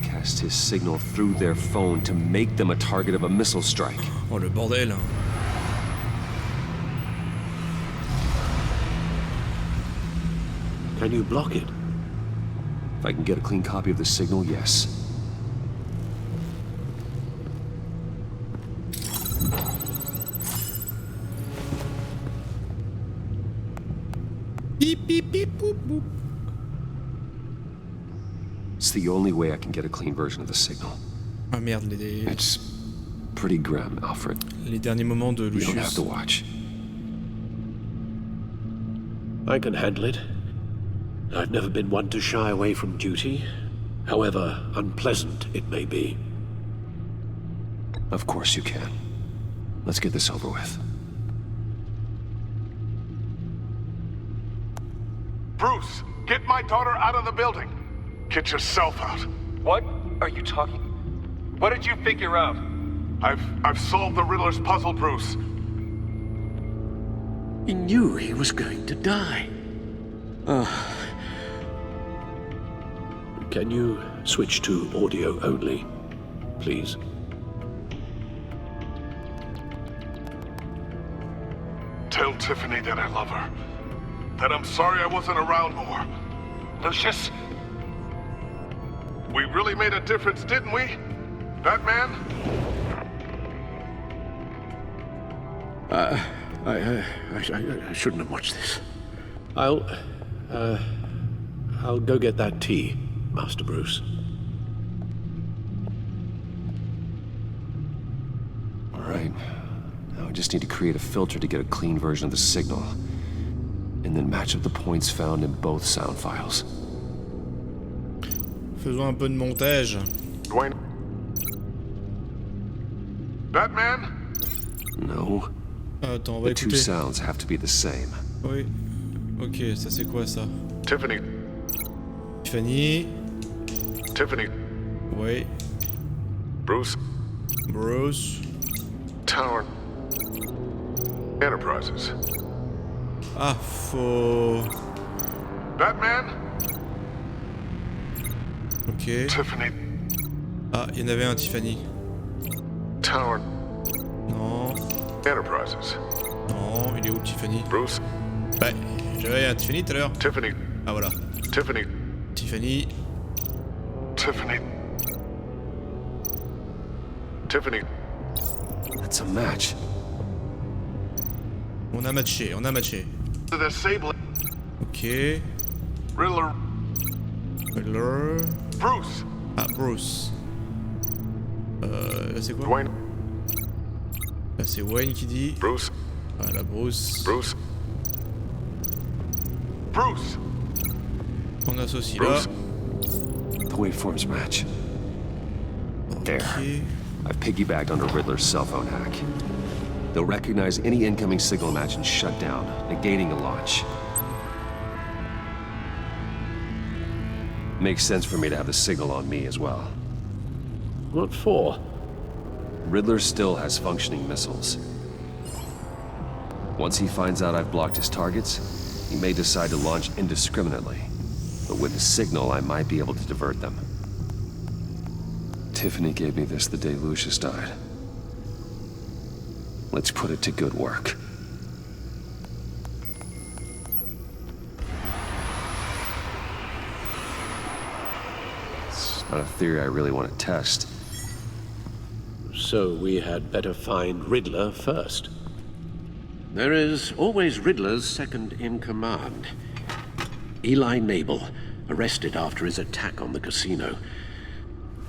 broadcast his signal through their phone to make them a target of a missile strike. Oh, le bordel. Can you block it? If I can get a clean copy of the signal, yes. Beep, beep, beep, boop, boop. It's the only way I can get a clean version of the signal. Ah merde, It's pretty grim, Alfred. Les derniers moments de Lucius. You don't have to watch. I can handle it. I've never been one to shy away from duty, however unpleasant it may be. Of course you can. Let's get this over with. Bruce, get my daughter out of the building. Get yourself out. What are you talking? What did you figure out? I've solved the Riddler's puzzle, Bruce. He knew he was going to die. Can you switch to audio only, please? Tell Tiffany that I love her. That I'm sorry I wasn't around more. Lucius? We really made a difference, didn't we? Batman? I shouldn't have watched this. I'll go get that tea, Master Bruce. All right. Now I just need to create a filter to get a clean version of the signal. And then match up the points found in both sound files. Faisons un peu de montage. Dwayne? Batman? No. Attends, on va the two écouter. sounds have to be the same. Oui. Ok, ça c'est quoi ça? Tiffany. Tiffany. Tiffany. Oui. Bruce. Bruce. Tower. Enterprises. Ah, faux. Batman? Ok. Tiffany. Ah, il y en avait un, Tiffany. Tower. Non. Enterprises. Non, il est où, Tiffany? Bruce. Bah, j'avais un Tiffany tout à l'heure. Tiffany. Ah, voilà. Tiffany. Tiffany. Tiffany. Tiffany. That's a match. On a matché, on a matché. The Sable. Ok. Riddler. Riddler. Bruce. Ah, Bruce. Là c'est quoi? Dwayne. Là c'est Wayne qui dit. Bruce. Voilà, Bruce. Bruce. Bruce. On associe Bruce. là. The waveforms match. There. Okay. I've piggybacked onto Riddler's cell phone hack. They'll recognize any incoming signal match and shut down, negating a launch. Makes sense for me to have the signal on me as well. What for? Riddler still has functioning missiles. Once he finds out I've blocked his targets, he may decide to launch indiscriminately. But with the signal, I might be able to divert them. Tiffany gave me this the day Lucius died. Let's put it to good work. It's not a theory I really want to test. So we had better find Riddler first. There is always Riddler's second in command. Eli Nabel, arrested after his attack on the casino.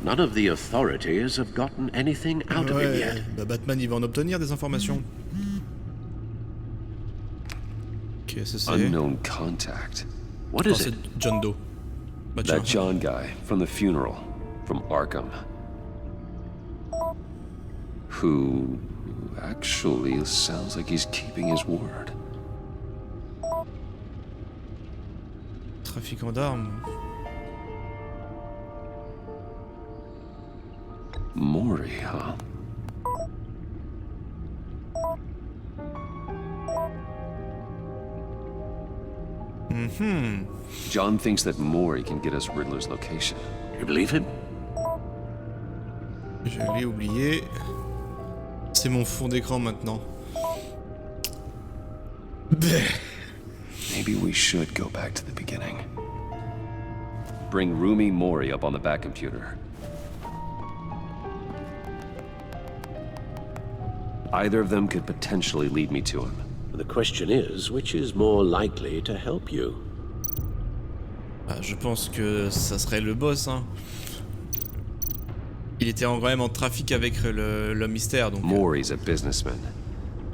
None of the authorities have gotten anything out of him yet. Bah Batman, il va en obtenir des informations. Ok, ça c'est... Unknown contact. What is it? John Doe. Bah, That John guy from the funeral, from Arkham. Who actually sounds like he's keeping his word. Trafiquant d'armes. Maury, huh? Mm-hmm. John thinks that Maury can get us Riddler's location. You believe him? Je l'ai oublié. C'est mon fond d'écran maintenant. Maybe we should go back to the beginning. Bring Rumi Mori up on the back computer. Either of them could potentially lead me to him. The question is, which is more likely to help you? Ah, je pense que ça serait le boss, hein. Il était quand même en trafic avec l'homme mystère, donc... Mori's a businessman.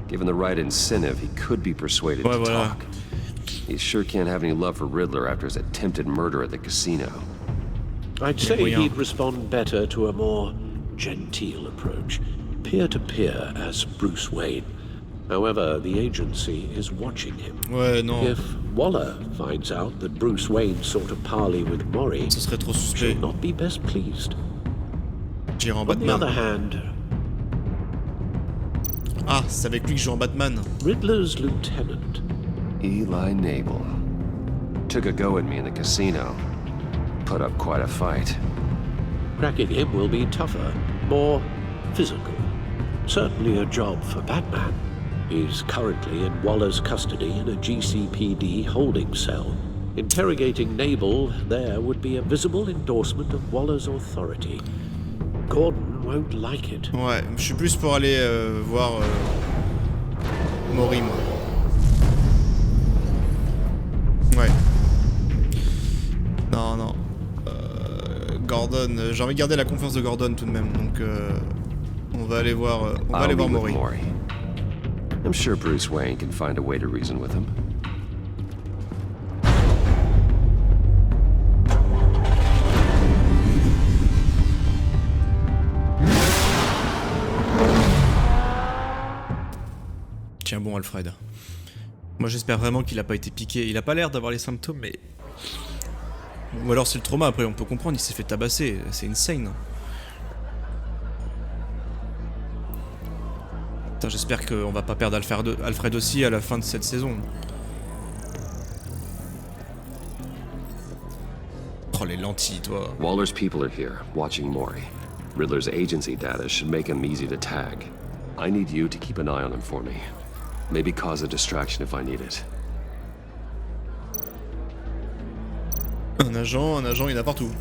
Given the right incentive, he could be persuaded to talk. He sure can't have any love for Riddler after his attempted murder at the casino. I'd say he'd respond better to a more genteel approach. Peer-to-peer as Bruce Wayne. However, the agency is watching him. Ouais, non. If Waller finds out that Bruce Wayne sought a parley with Mori, ce serait trop suspect. She'll not be best pleased. J'irai en On Batman. the other hand, ah, c'est avec lui que je joue en Batman. Riddler's lieutenant, Eli Nabel, took a go at me in the casino. Put up quite a fight. Cracking him will be tougher, more physical. Certainly a job for Batman. He's currently in Waller's custody in a GCPD holding cell. Interrogating Nabel there would be a visible endorsement of Waller's authority. Gordon won't like it. Ouais, je suis plus pour aller voir Mori, moi. Ouais. Non, non. Gordon, j'ai envie de garder la confiance de Gordon tout de même, donc on va aller voir, Mori. I'm sure Bruce Wayne can find a way to reason with him. Tiens bon, Alfred. Moi j'espère vraiment qu'il a pas été piqué. Il a pas l'air d'avoir les symptômes, mais... Ou alors c'est le trauma, après on peut comprendre, il s'est fait tabasser. C'est insane. Putain, j'espère qu'on va pas perdre Alfred aussi à la fin de cette saison. Oh les lentilles, toi. Waller's people are here, watching Mori. Riddler's agency data should make him easy to tag. I need you to keep an eye on him for me. Maybe cause a distraction if I need it. Un agent, il y en a partout.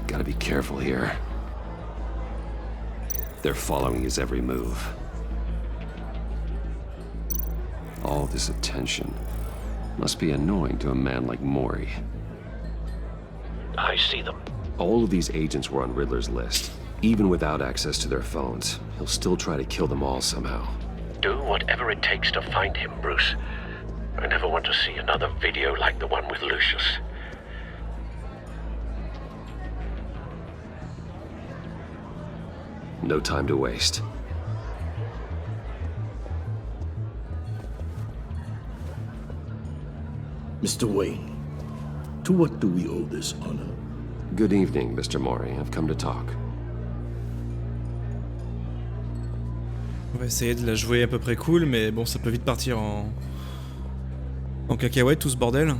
Gotta be careful here. They're following his every move. All this attention must be annoying to a man like Mori. I see them. All of these agents were on Riddler's list. Even without access to their phones, he'll still try to kill them all somehow. Do whatever it takes to find him, Bruce. I never want to see another video like the one with Lucius. No time to waste. Mr. Wayne, to what do we owe this honor? Good evening, Mr. Mori. I've come to talk. On va essayer de la jouer à peu près cool, mais bon, ça peut vite partir en cacahuète tout ce bordel.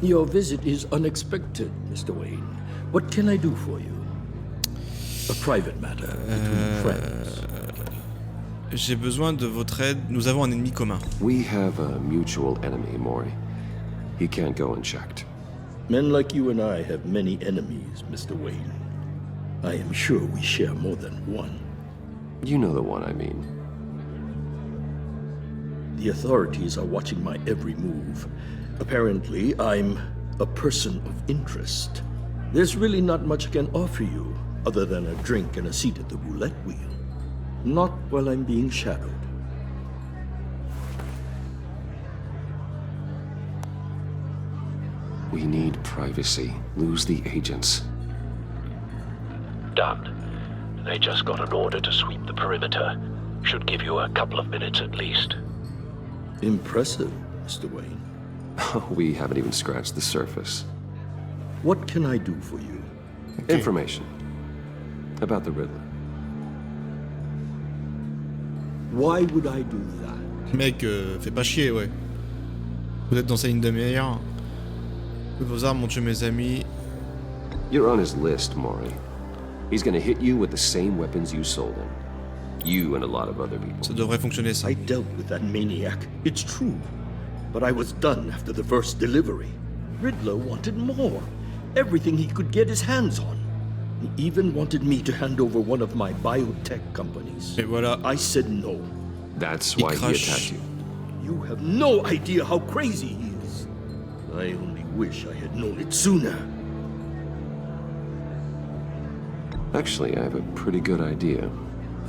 Your visit is unexpected, Mr. Wayne. What can I do for you? A private matter between friends. J'ai besoin de votre aide. Nous avons un ennemi commun. We have a mutual enemy, Mori. He can't go unchecked. Men like you and I have many enemies, Mr. Wayne. I am sure we share more than one. You know the one I mean. The authorities are watching my every move. Apparently, I'm a person of interest. There's really not much I can offer you, other than a drink and a seat at the roulette wheel. Not while I'm being shadowed. We need privacy. Lose the agents. Done. They just got an order to sweep the perimeter. Should give you a couple of minutes at least. Impressive, Mr. Wayne. We haven't even scratched the surface. What can I do for you? Okay. Information. About the Riddler. Why would I do that? Mec, fais pas chier, ouais. Vous êtes dans sa ligne de mire. Vos armes ont tué mes amis. You're on his list, Mori. He's gonna hit you with the same weapons you sold him. You and a lot of other people. Ça devrait fonctionner, ça. I dealt with that maniac, it's true. But I was done after the first delivery. Riddler wanted more. Everything he could get his hands on. He even wanted me to hand over one of my biotech companies. Et voilà. I said no. That's why he attacked you. You have no idea how crazy he is. I only wish I had known it sooner. Actually, I have a pretty good idea.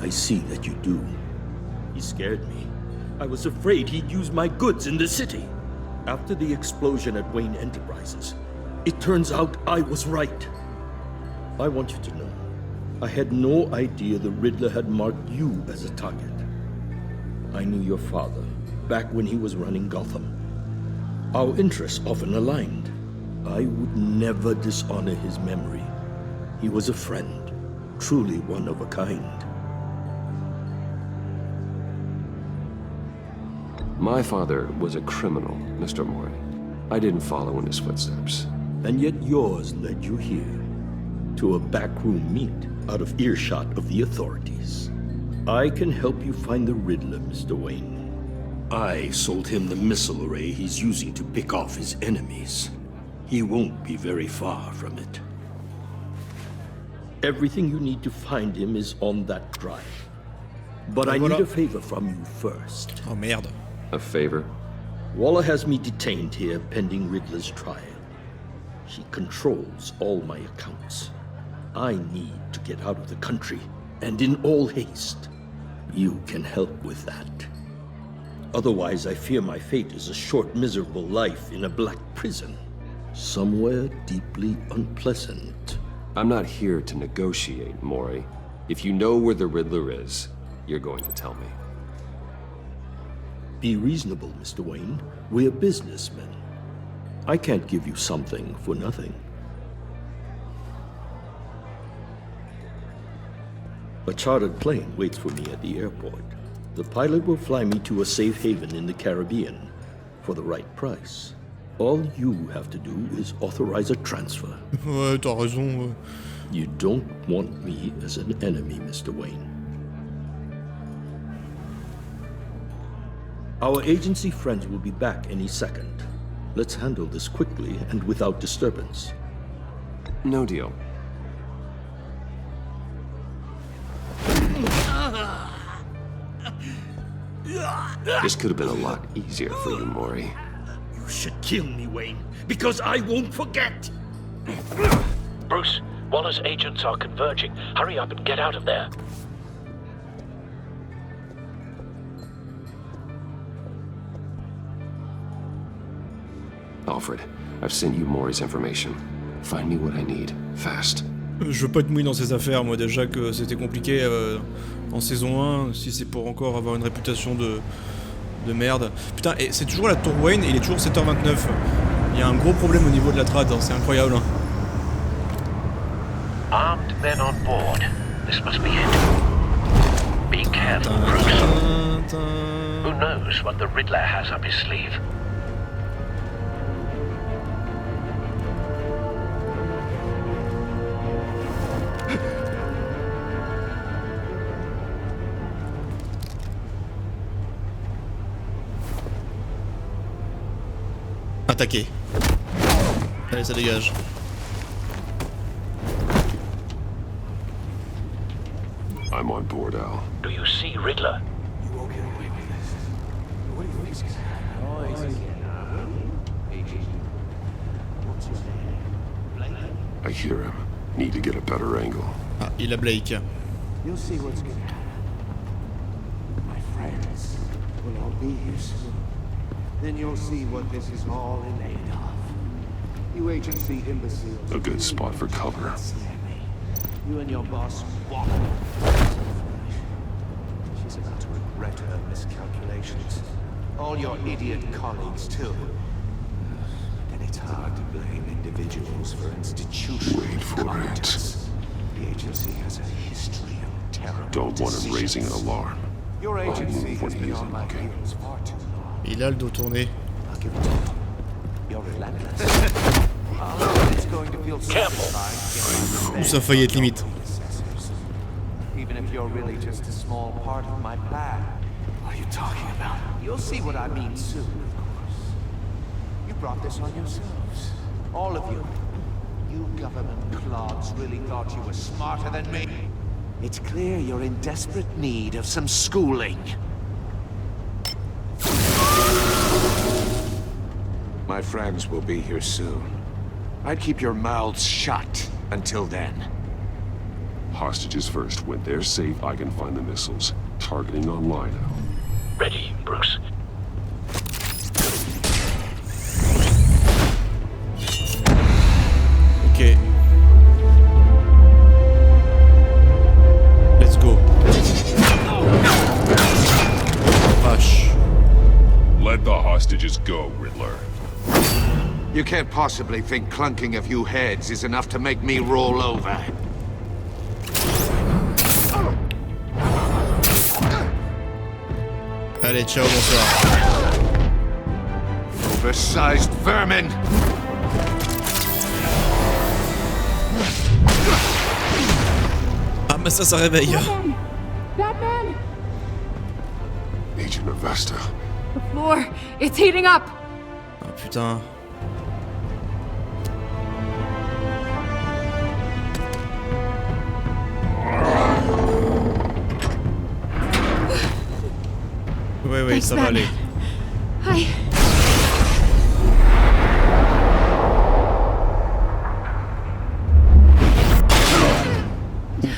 I see that you do. He scared me. I was afraid he'd use my goods in the city. After the explosion at Wayne Enterprises, it turns out I was right. I want you to know, I had no idea the Riddler had marked you as a target. I knew your father, back when he was running Gotham. Our interests often aligned. I would never dishonor his memory. He was a friend, truly one of a kind. My father was a criminal, Mr. Mori. I didn't follow in his footsteps. And yet yours led you here, to a backroom meet out of earshot of the authorities. I can help you find the Riddler, Mr. Wayne. I sold him the missile array he's using to pick off his enemies. He won't be very far from it. Everything you need to find him is on that drive. But I need a favor from you first. Oh merde. A favor? Waller has me detained here pending Riddler's trial. He controls all my accounts. I need to get out of the country, and in all haste. You can help with that. Otherwise, I fear my fate is a short, miserable life in a black prison. Somewhere deeply unpleasant. I'm not here to negotiate, Mori. If you know where the Riddler is, you're going to tell me. Be reasonable, Mr. Wayne. We're businessmen. I can't give you something for nothing. A chartered plane waits for me at the airport. The pilot will fly me to a safe haven in the Caribbean for the right price. All you have to do is authorize a transfer. Ouais, t'as raison. You don't want me as an enemy, Mr. Wayne. Our agency friends will be back any second. Let's handle this quickly and without disturbance. No deal. This could have been a lot easier for you, Mori. You should kill me, Wayne, because I won't forget! Bruce, Waller's agents are converging. Hurry up and get out of there. Alfred, I've sent you Mori's information. Find me what I need, fast. Je veux pas être mouillé dans ces affaires, moi déjà que c'était compliqué en saison 1, si c'est pour encore avoir une réputation de merde. Putain, et c'est toujours la tour Wayne et il est toujours 7h29. Il y a un gros problème au niveau de la trad, hein, c'est incroyable. Hein. Armed men on board. This must be it. Be careful, Bruce. Who knows what the Riddler has up his sleeve? Attaquer. Allez, ça dégage. I'm on board, Al. Do you see Riddler? You won't get away with this. What do you think is gonna happen? I hear him. Need to get a better angle. Ah, il a Blake. You'll see what's gonna happen. My friends will all be here soon. Then you'll see what this is all in aid of. You agency imbeciles. A good spot for cover. You and your boss walk. She's about to regret her miscalculations. All your idiot colleagues, too. And it's hard to blame individuals for institutional incompetence. The agency has a history of terrible Don't want him raising an alarm. Your I'll agency move when has he been isn't on my looking. heels far too long. Il a le dos tourné. I'll give it to you. You're relentless. It's going to feel Careful. Ouh, ça a failli être limite. even if you're really just a small part of my plan. What are you talking about? You'll see what I mean soon, of course. You brought this on yourselves. All of you. You government clods really thought you were smarter than me. It's clear you're in desperate need of some schooling. My friends will be here soon. I'd keep your mouths shut until then. Hostages first. When they're safe, I can find the missiles. Targeting on Lino. Ready, Bruce. Ok. Let's go. Vache. Let the hostages go, Riddler. You can't possibly think clunking a few heads is enough to make me roll over. Allez, ciao, bonsoir. Oversized vermin! Ah, mais ça réveille. Batman! Agent Avesta. The floor, it's heating up! Ah, putain. Ouais, Thanks, ça va aller. Hi.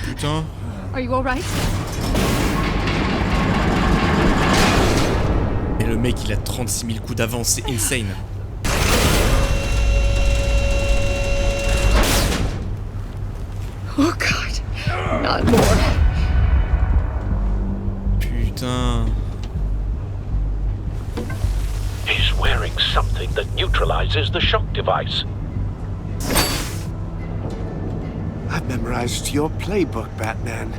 Putain. Are you alright? Et le mec, il a 36 000 coups d'avance, c'est insane. Oh God, not more. Putain. He's wearing something that neutralizes the shock device. I've memorized your playbook, Batman.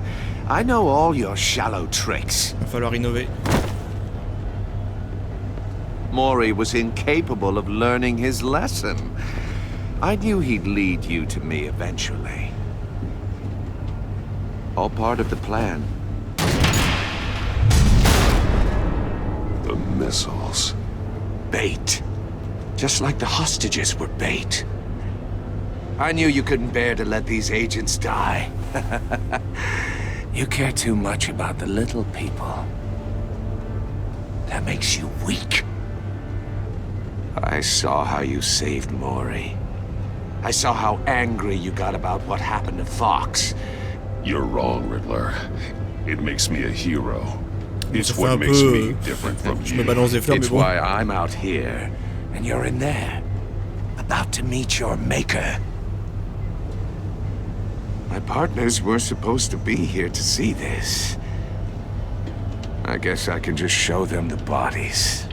I know all your shallow tricks. Va falloir innover. Maury was incapable of learning his lesson. I knew he'd lead you to me eventually. All part of the plan. The missiles. Bait. Just like the hostages were bait. I knew you couldn't bear to let these agents die. You care too much about the little people. That makes you weak. I saw how you saved Maury. I saw how angry you got about what happened to Fox. You're wrong, Riddler. It makes me a hero. It's what makes me different from you. It's why I'm out here, and you're in there, about to meet your maker. My partners were supposed to be here to see this. I guess I can just show them the bodies.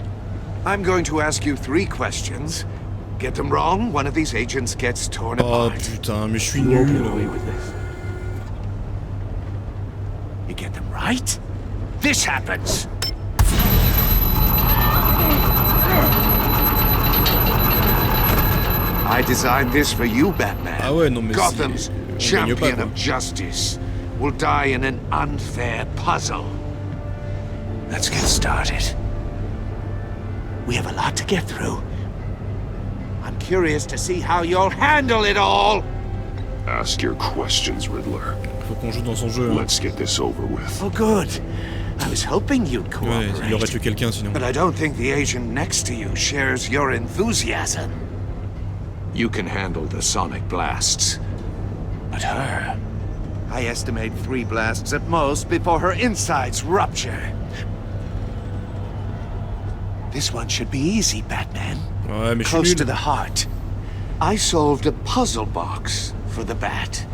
I'm going to ask you 3 questions. Get them wrong, one of these agents gets torn apart. Oh putain, mais je suis nul. You get them right, this happens. I designed this for you, Batman. Ah ouais, non mais Gotham's champion of justice will die in an unfair puzzle. Let's get started. We have a lot to get through. I'm curious to see how you'll handle it all. Ask your questions, Riddler. Faut qu'on joue dans son jeu. Let's get this over with. Oh, good. I was hoping you'd cooperate. Ouais, il aurait tué quelqu'un sinon. But I don't think the agent next to you shares your enthusiasm. You can handle the sonic blasts. But her... I estimate 3 blasts at most before her insides rupture. This one should be easy, Batman. Ouais, mais Close to the heart. I solved a puzzle box for the Bat.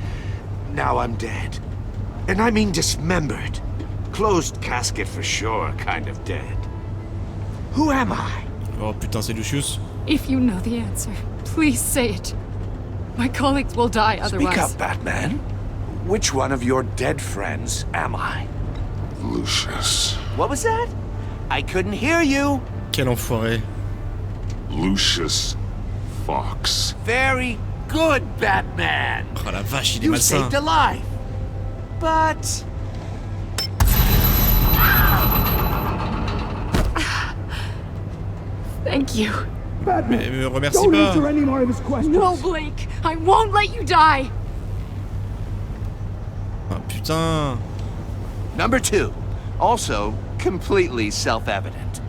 Now I'm dead. And I mean dismembered. Closed casket for sure, kind of dead. Who am I? Oh putain, c'est Lucius. If you know the answer, please say it. My colleagues will die otherwise. Speak up, Batman. Which one of your dead friends am I? Lucius. What was that? I couldn't hear you. Quel enfoiré. Lucius Fox. Very good, Batman. Oh la vache, il est You malsain. saved a life. But you. Mais me remercie pas. No, Blake. I won't let you die. Ah putain. Number 2, also completely self-evident.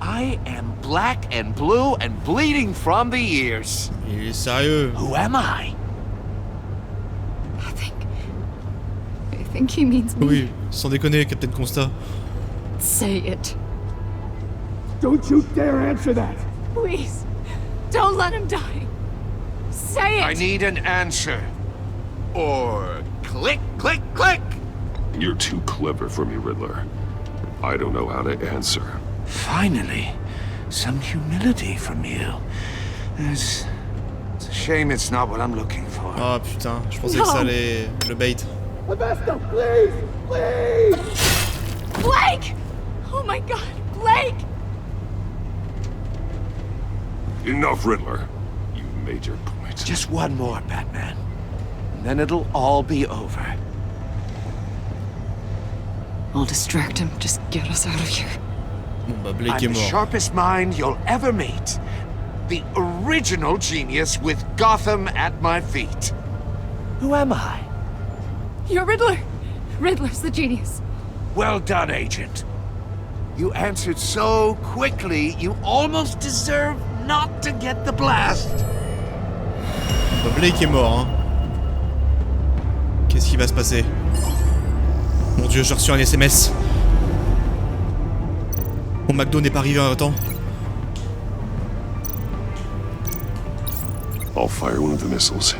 I am black and blue and bleeding from the ears. Il est sérieux. Who am I? I think he means me. Oui, sans déconner, Captain Constat. Say it. Don't you dare answer that! Please. Don't let him die. Say it! I need an answer. Or click, click, click! You're too clever for me, Riddler. I don't know how to answer. Finally, some humility from you. It's a shame it's not what I'm looking for. Ah putain, je pensais que ça allait le bait. Avesta, please! Please! Blake! Oh my god, Blake! Enough, Riddler. You made your point. Just one more, Batman. And then it'll all be over. I'll distract him. Just get us out of here. Bon bah Blake est I'm the mort. sharpest mind you'll ever meet. The original genius with Gotham at my feet. Who am I? You're Riddler. Riddler's the genius. Well done, Agent. You answered so quickly, you almost deserve not to get the blast. Bah Blake est mort, hein. Qu'est-ce qui va se passer? Mon dieu, j'ai reçu un SMS. Mon McDo n'est pas arrivé à temps. I'll fire one of the missiles.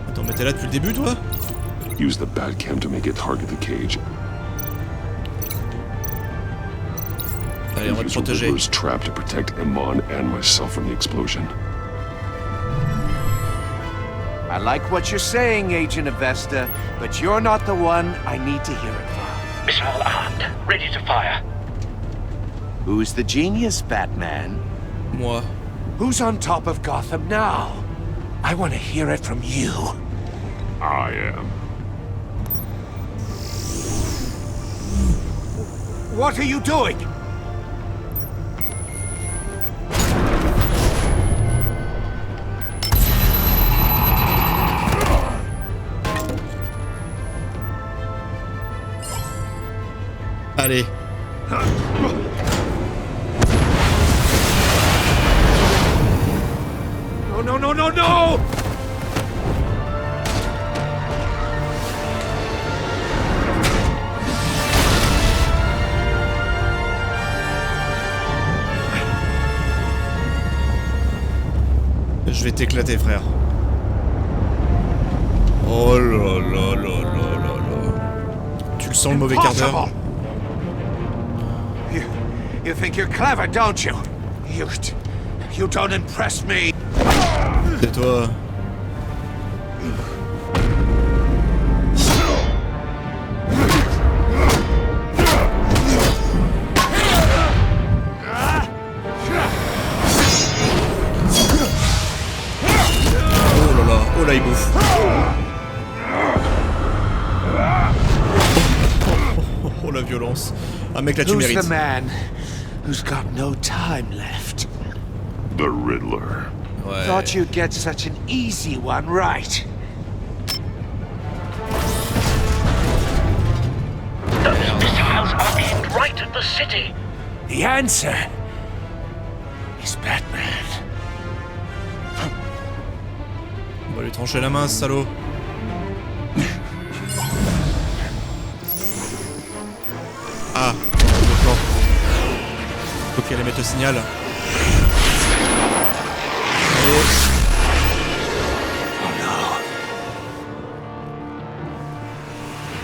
Attends, mais t'es là depuis le début, toi? Use the Batcam to make it target the cage. Allez, on va te Use protéger. Riddler's trap to protect Iman and myself from the explosion. I like what you're saying, Agent Avesta, but you're not the one I need to hear it from. Missile armed, ready to fire. Who's the genius, Batman? Moi. Who's on top of Gotham now? I want to hear it from you. I am. What are you doing? Allez. No, no, no, no, no! Je vais t'éclater, frère. Oh là là là là là là. Tu le sens le mauvais quart d'heure? You think you're clever, don't you? You don't impress me. C'est toi. Oh là, il bouffe. Oh la violence. Ah mec, là tu mérites. Who's the man who's got no time left? The Riddler. Ouais. Thought you'd get such an easy one right. Those missiles are aimed right at the city. The answer is Batman. On va lui trancher la main, ce salaud. Ah, le plan. Faut qu'elle mette le signal. Allez. Oh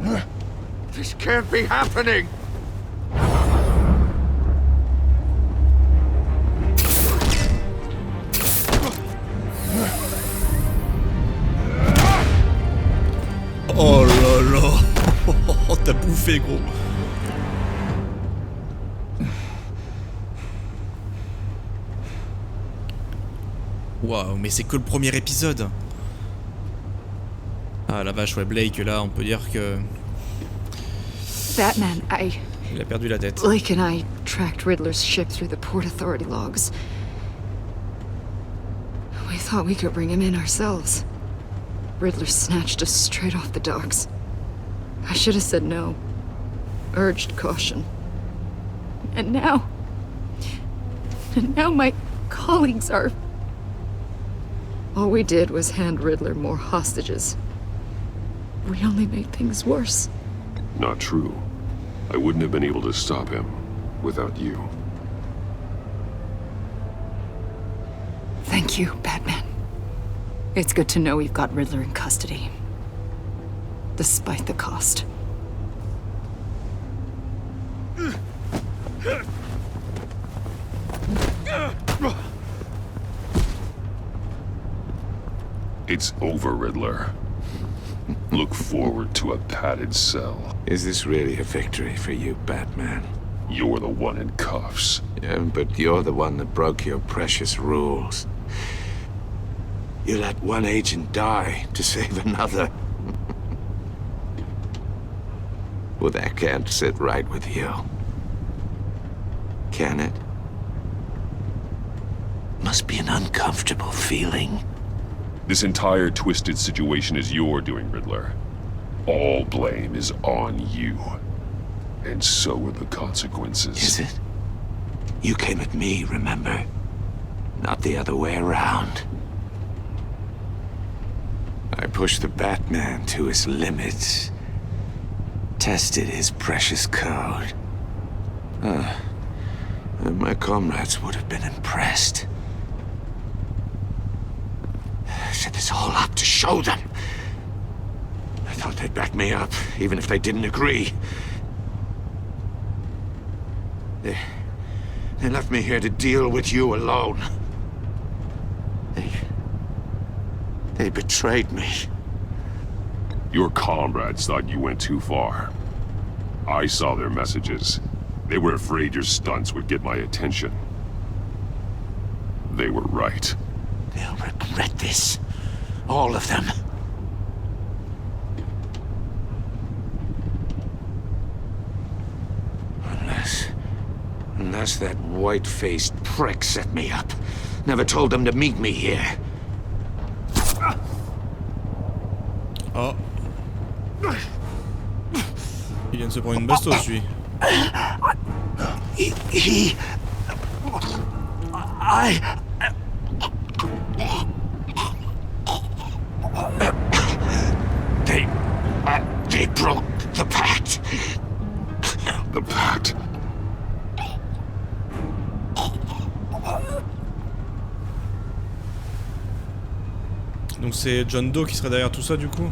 no. This can't be happening! Oh là là. bouffer, gros. Waouh, mais c'est que le premier épisode. Ah la vache, ouais, Blake, là, on peut dire que... Batman, il a perdu la tête. Blake and I tracked Riddler's ship through the Port Authority logs. We thought we could bring him in ourselves. Riddler snatched us straight off the docks. I should have said no. Urged caution. And now my colleagues are... All we did was hand Riddler more hostages. We only made things worse. Not true. I wouldn't have been able to stop him without you. Thank you, Batman. It's good to know we've got Riddler in custody. Despite the cost. It's over, Riddler. Look forward to a padded cell. Is this really a victory for you, Batman? You're the one in cuffs. Yeah, but you're the one that broke your precious rules. You let one agent die to save another. Well, that can't sit right with you. Can it? Must be an uncomfortable feeling. This entire twisted situation is your doing, Riddler. All blame is on you. And so are the consequences. Is it? You came at me, remember? Not the other way around. I pushed the Batman to his limits. Tested his precious code. My comrades would have been impressed. I set this all up to show them. I thought they'd back me up, even if they didn't agree. They left me here to deal with you alone. They betrayed me. Your comrades thought you went too far. I saw their messages. They were afraid your stunts would get my attention. They were right. They'll regret this. All of them. Unless that white-faced prick set me up. Never told them to meet me here. Oh. Il vient de se prendre une bastos, lui. They broke the pact. The pact? Donc c'est John Doe qui serait derrière tout ça, du coup?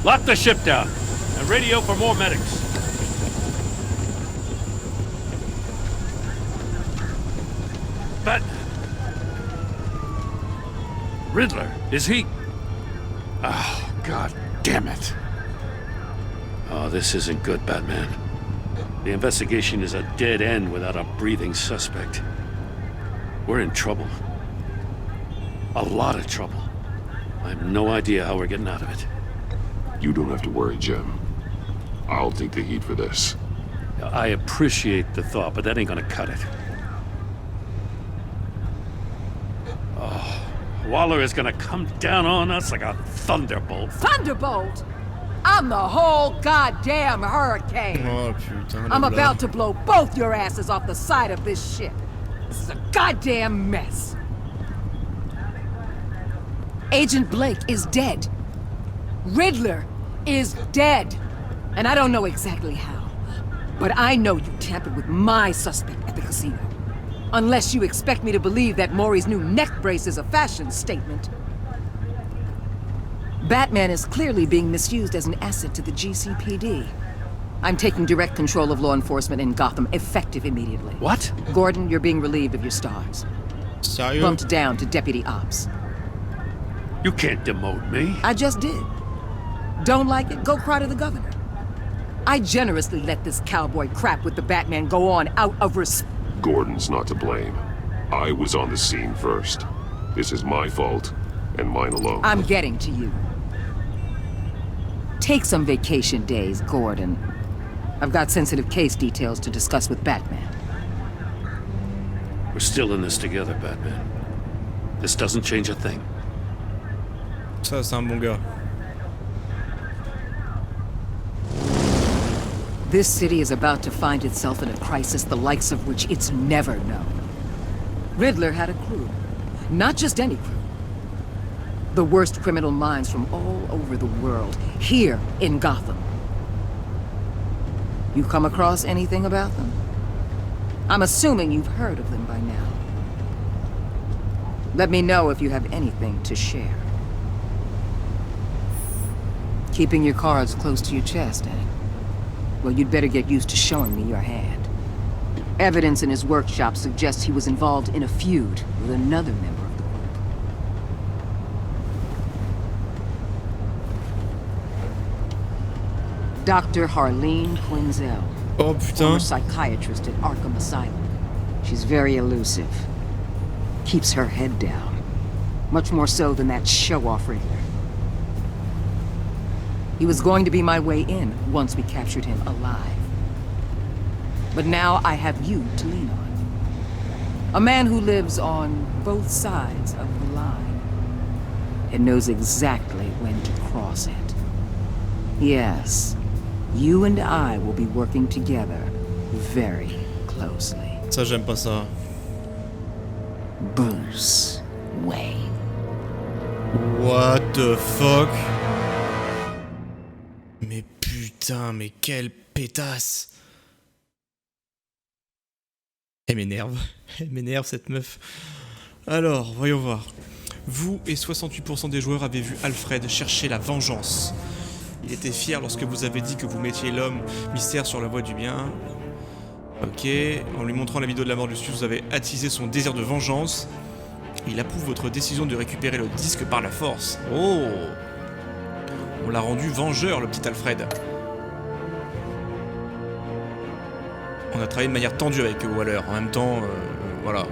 Lock the ship down and radio for more medics. But Riddler, is he? Oh, God damn it. Oh, this isn't good, Batman. The investigation is a dead end without a breathing suspect. We're in trouble. A lot of trouble. I have no idea how we're getting out of it. You don't have to worry, Jim. I'll take the heat for this. I appreciate the thought, but that ain't gonna cut it. Oh, Waller is gonna come down on us like a thunderbolt. Thunderbolt? I'm the whole goddamn hurricane. Oh, putain, I'm about to blow both your asses off the side of this ship. This is a goddamn mess. Agent Blake is dead. Riddler is dead. And I don't know exactly how, but I know you tampered with my suspect at the casino. Unless you expect me to believe that Maury's new neck brace is a fashion statement. Batman is clearly being misused as an asset to the GCPD. I'm taking direct control of law enforcement in Gotham, effective immediately. What? Gordon, you're being relieved of your stars. Sérieux? Bumped down to Deputy Ops. You can't demote me. I just did. Don't like it? Go cry to the governor. I generously let this cowboy crap with the Batman go on out of respect. Gordon's not to blame. I was on the scene first. This is my fault, and mine alone. I'm getting to you. Take some vacation days, Gordon. I've got sensitive case details to discuss with Batman. We're still in this together, Batman. This doesn't change a thing. Ça, c'est un bon gars. This city is about to find itself in a crisis the likes of which it's never known. Riddler had a crew. Not just any crew. The worst criminal minds from all over the world, here in Gotham. You come across anything about them? I'm assuming you've heard of them by now. Let me know if you have anything to share. Keeping your cards close to your chest, eh? Well, you'd better get used to showing me your hand. Evidence in his workshop suggests he was involved in a feud with another member of the group. Dr. Harleen Quinzel. Oh, putain. Former psychiatrist at Arkham Asylum. She's very elusive. Keeps her head down. Much more so than that show-off Riddler. He was going to be my way in once we captured him alive. But now I have you to lean on. A man who lives on both sides of the line and knows exactly when to cross it. Yes, you and I will be working together very closely. Ça, j'aime pas ça. Bruce Wayne. What the fuck? Mais putain, mais quelle pétasse! Elle m'énerve cette meuf. Alors, voyons voir. Vous et 68% des joueurs avez vu Alfred chercher la vengeance. Il était fier lorsque vous avez dit que vous mettiez l'homme mystère sur la voie du bien. Ok, en lui montrant la vidéo de la mort de Lucius, vous avez attisé son désir de vengeance. Il approuve votre décision de récupérer le disque par la force. Oh! On l'a rendu vengeur, le petit Alfred. On a travaillé de manière tendue avec Waller. En même temps, voilà.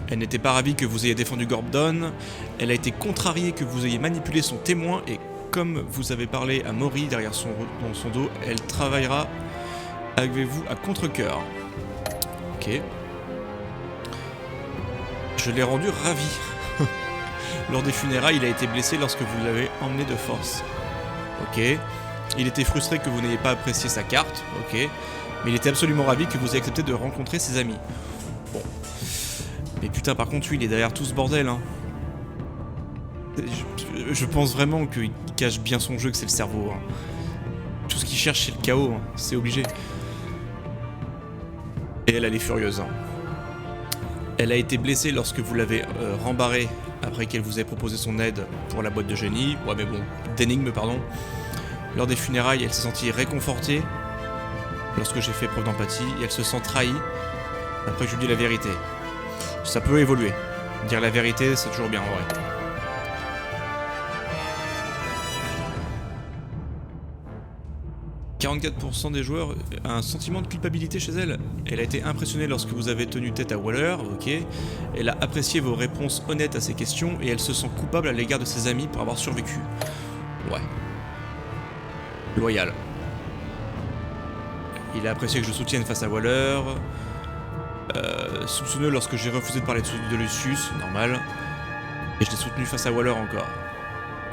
Elle n'était pas ravie que vous ayez défendu Gordon. Elle a été contrariée que vous ayez manipulé son témoin. Et comme vous avez parlé à Maury derrière dans son dos, elle travaillera avec vous à contre-cœur. Ok. Je l'ai rendu ravi. Lors des funérailles, il a été blessé lorsque vous l'avez emmené de force. Ok. Il était frustré que vous n'ayez pas apprécié sa carte. Ok. Mais il était absolument ravi que vous ayez accepté de rencontrer ses amis. Bon. Mais putain, par contre, lui, il est derrière tout ce bordel. Hein. Je pense vraiment qu'il cache bien son jeu, que c'est le cerveau. Hein. Tout ce qu'il cherche, c'est le chaos. Hein. C'est obligé. Et elle est furieuse. Hein. Elle a été blessée lorsque vous l'avez rembarrée après qu'elle vous ait proposé son aide pour la boîte de génie. Ouais, mais bon, d'énigme, pardon. Lors des funérailles, elle s'est sentie réconfortée lorsque j'ai fait preuve d'empathie et elle se sent trahie après que je lui dis la vérité. Ça peut évoluer. Dire la vérité, c'est toujours bien en vrai. « 44% des joueurs a un sentiment de culpabilité chez elle. Elle a été impressionnée lorsque vous avez tenu tête à Waller, ok. Elle a apprécié vos réponses honnêtes à ses questions et elle se sent coupable à l'égard de ses amis pour avoir survécu. Ouais. Loyal. Il a apprécié que je soutienne face à Waller. Soupçonneux lorsque j'ai refusé de parler de Lucius, normal. Et je l'ai soutenu face à Waller encore.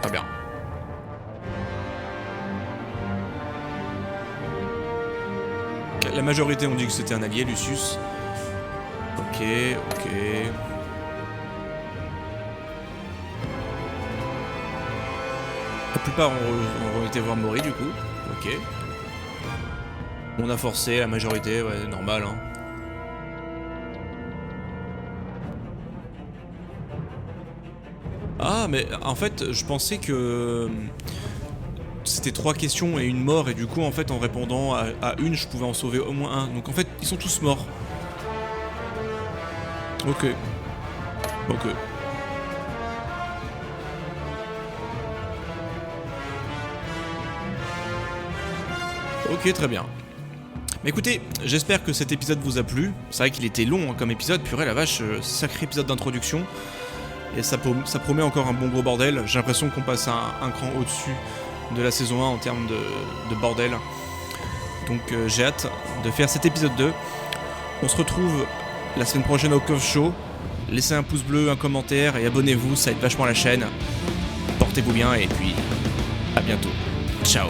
Très bien. La majorité ont dit que c'était un allié, Lucius. Ok, ok. La plupart ont été voir Maury du coup. Ok. On a forcé, la majorité, ouais, normal. Hein. Ah, mais en fait, je pensais que c'était 3 questions et une mort, et du coup, en fait, en répondant à une, je pouvais en sauver au moins un. Donc en fait, ils sont tous morts. Ok. Ok. Ok, très bien. Mais écoutez, j'espère que cet épisode vous a plu. C'est vrai qu'il était long hein, comme épisode, purée la vache, sacré épisode d'introduction. Et ça promet encore un bon gros bordel. J'ai l'impression qu'on passe un cran au-dessus de la saison 1 en termes de bordel. Donc j'ai hâte de faire cet épisode 2. On se retrouve la semaine prochaine au CauvShow. Laissez un pouce bleu, un commentaire et abonnez-vous, ça aide vachement à la chaîne. Portez-vous bien et puis à bientôt. Ciao.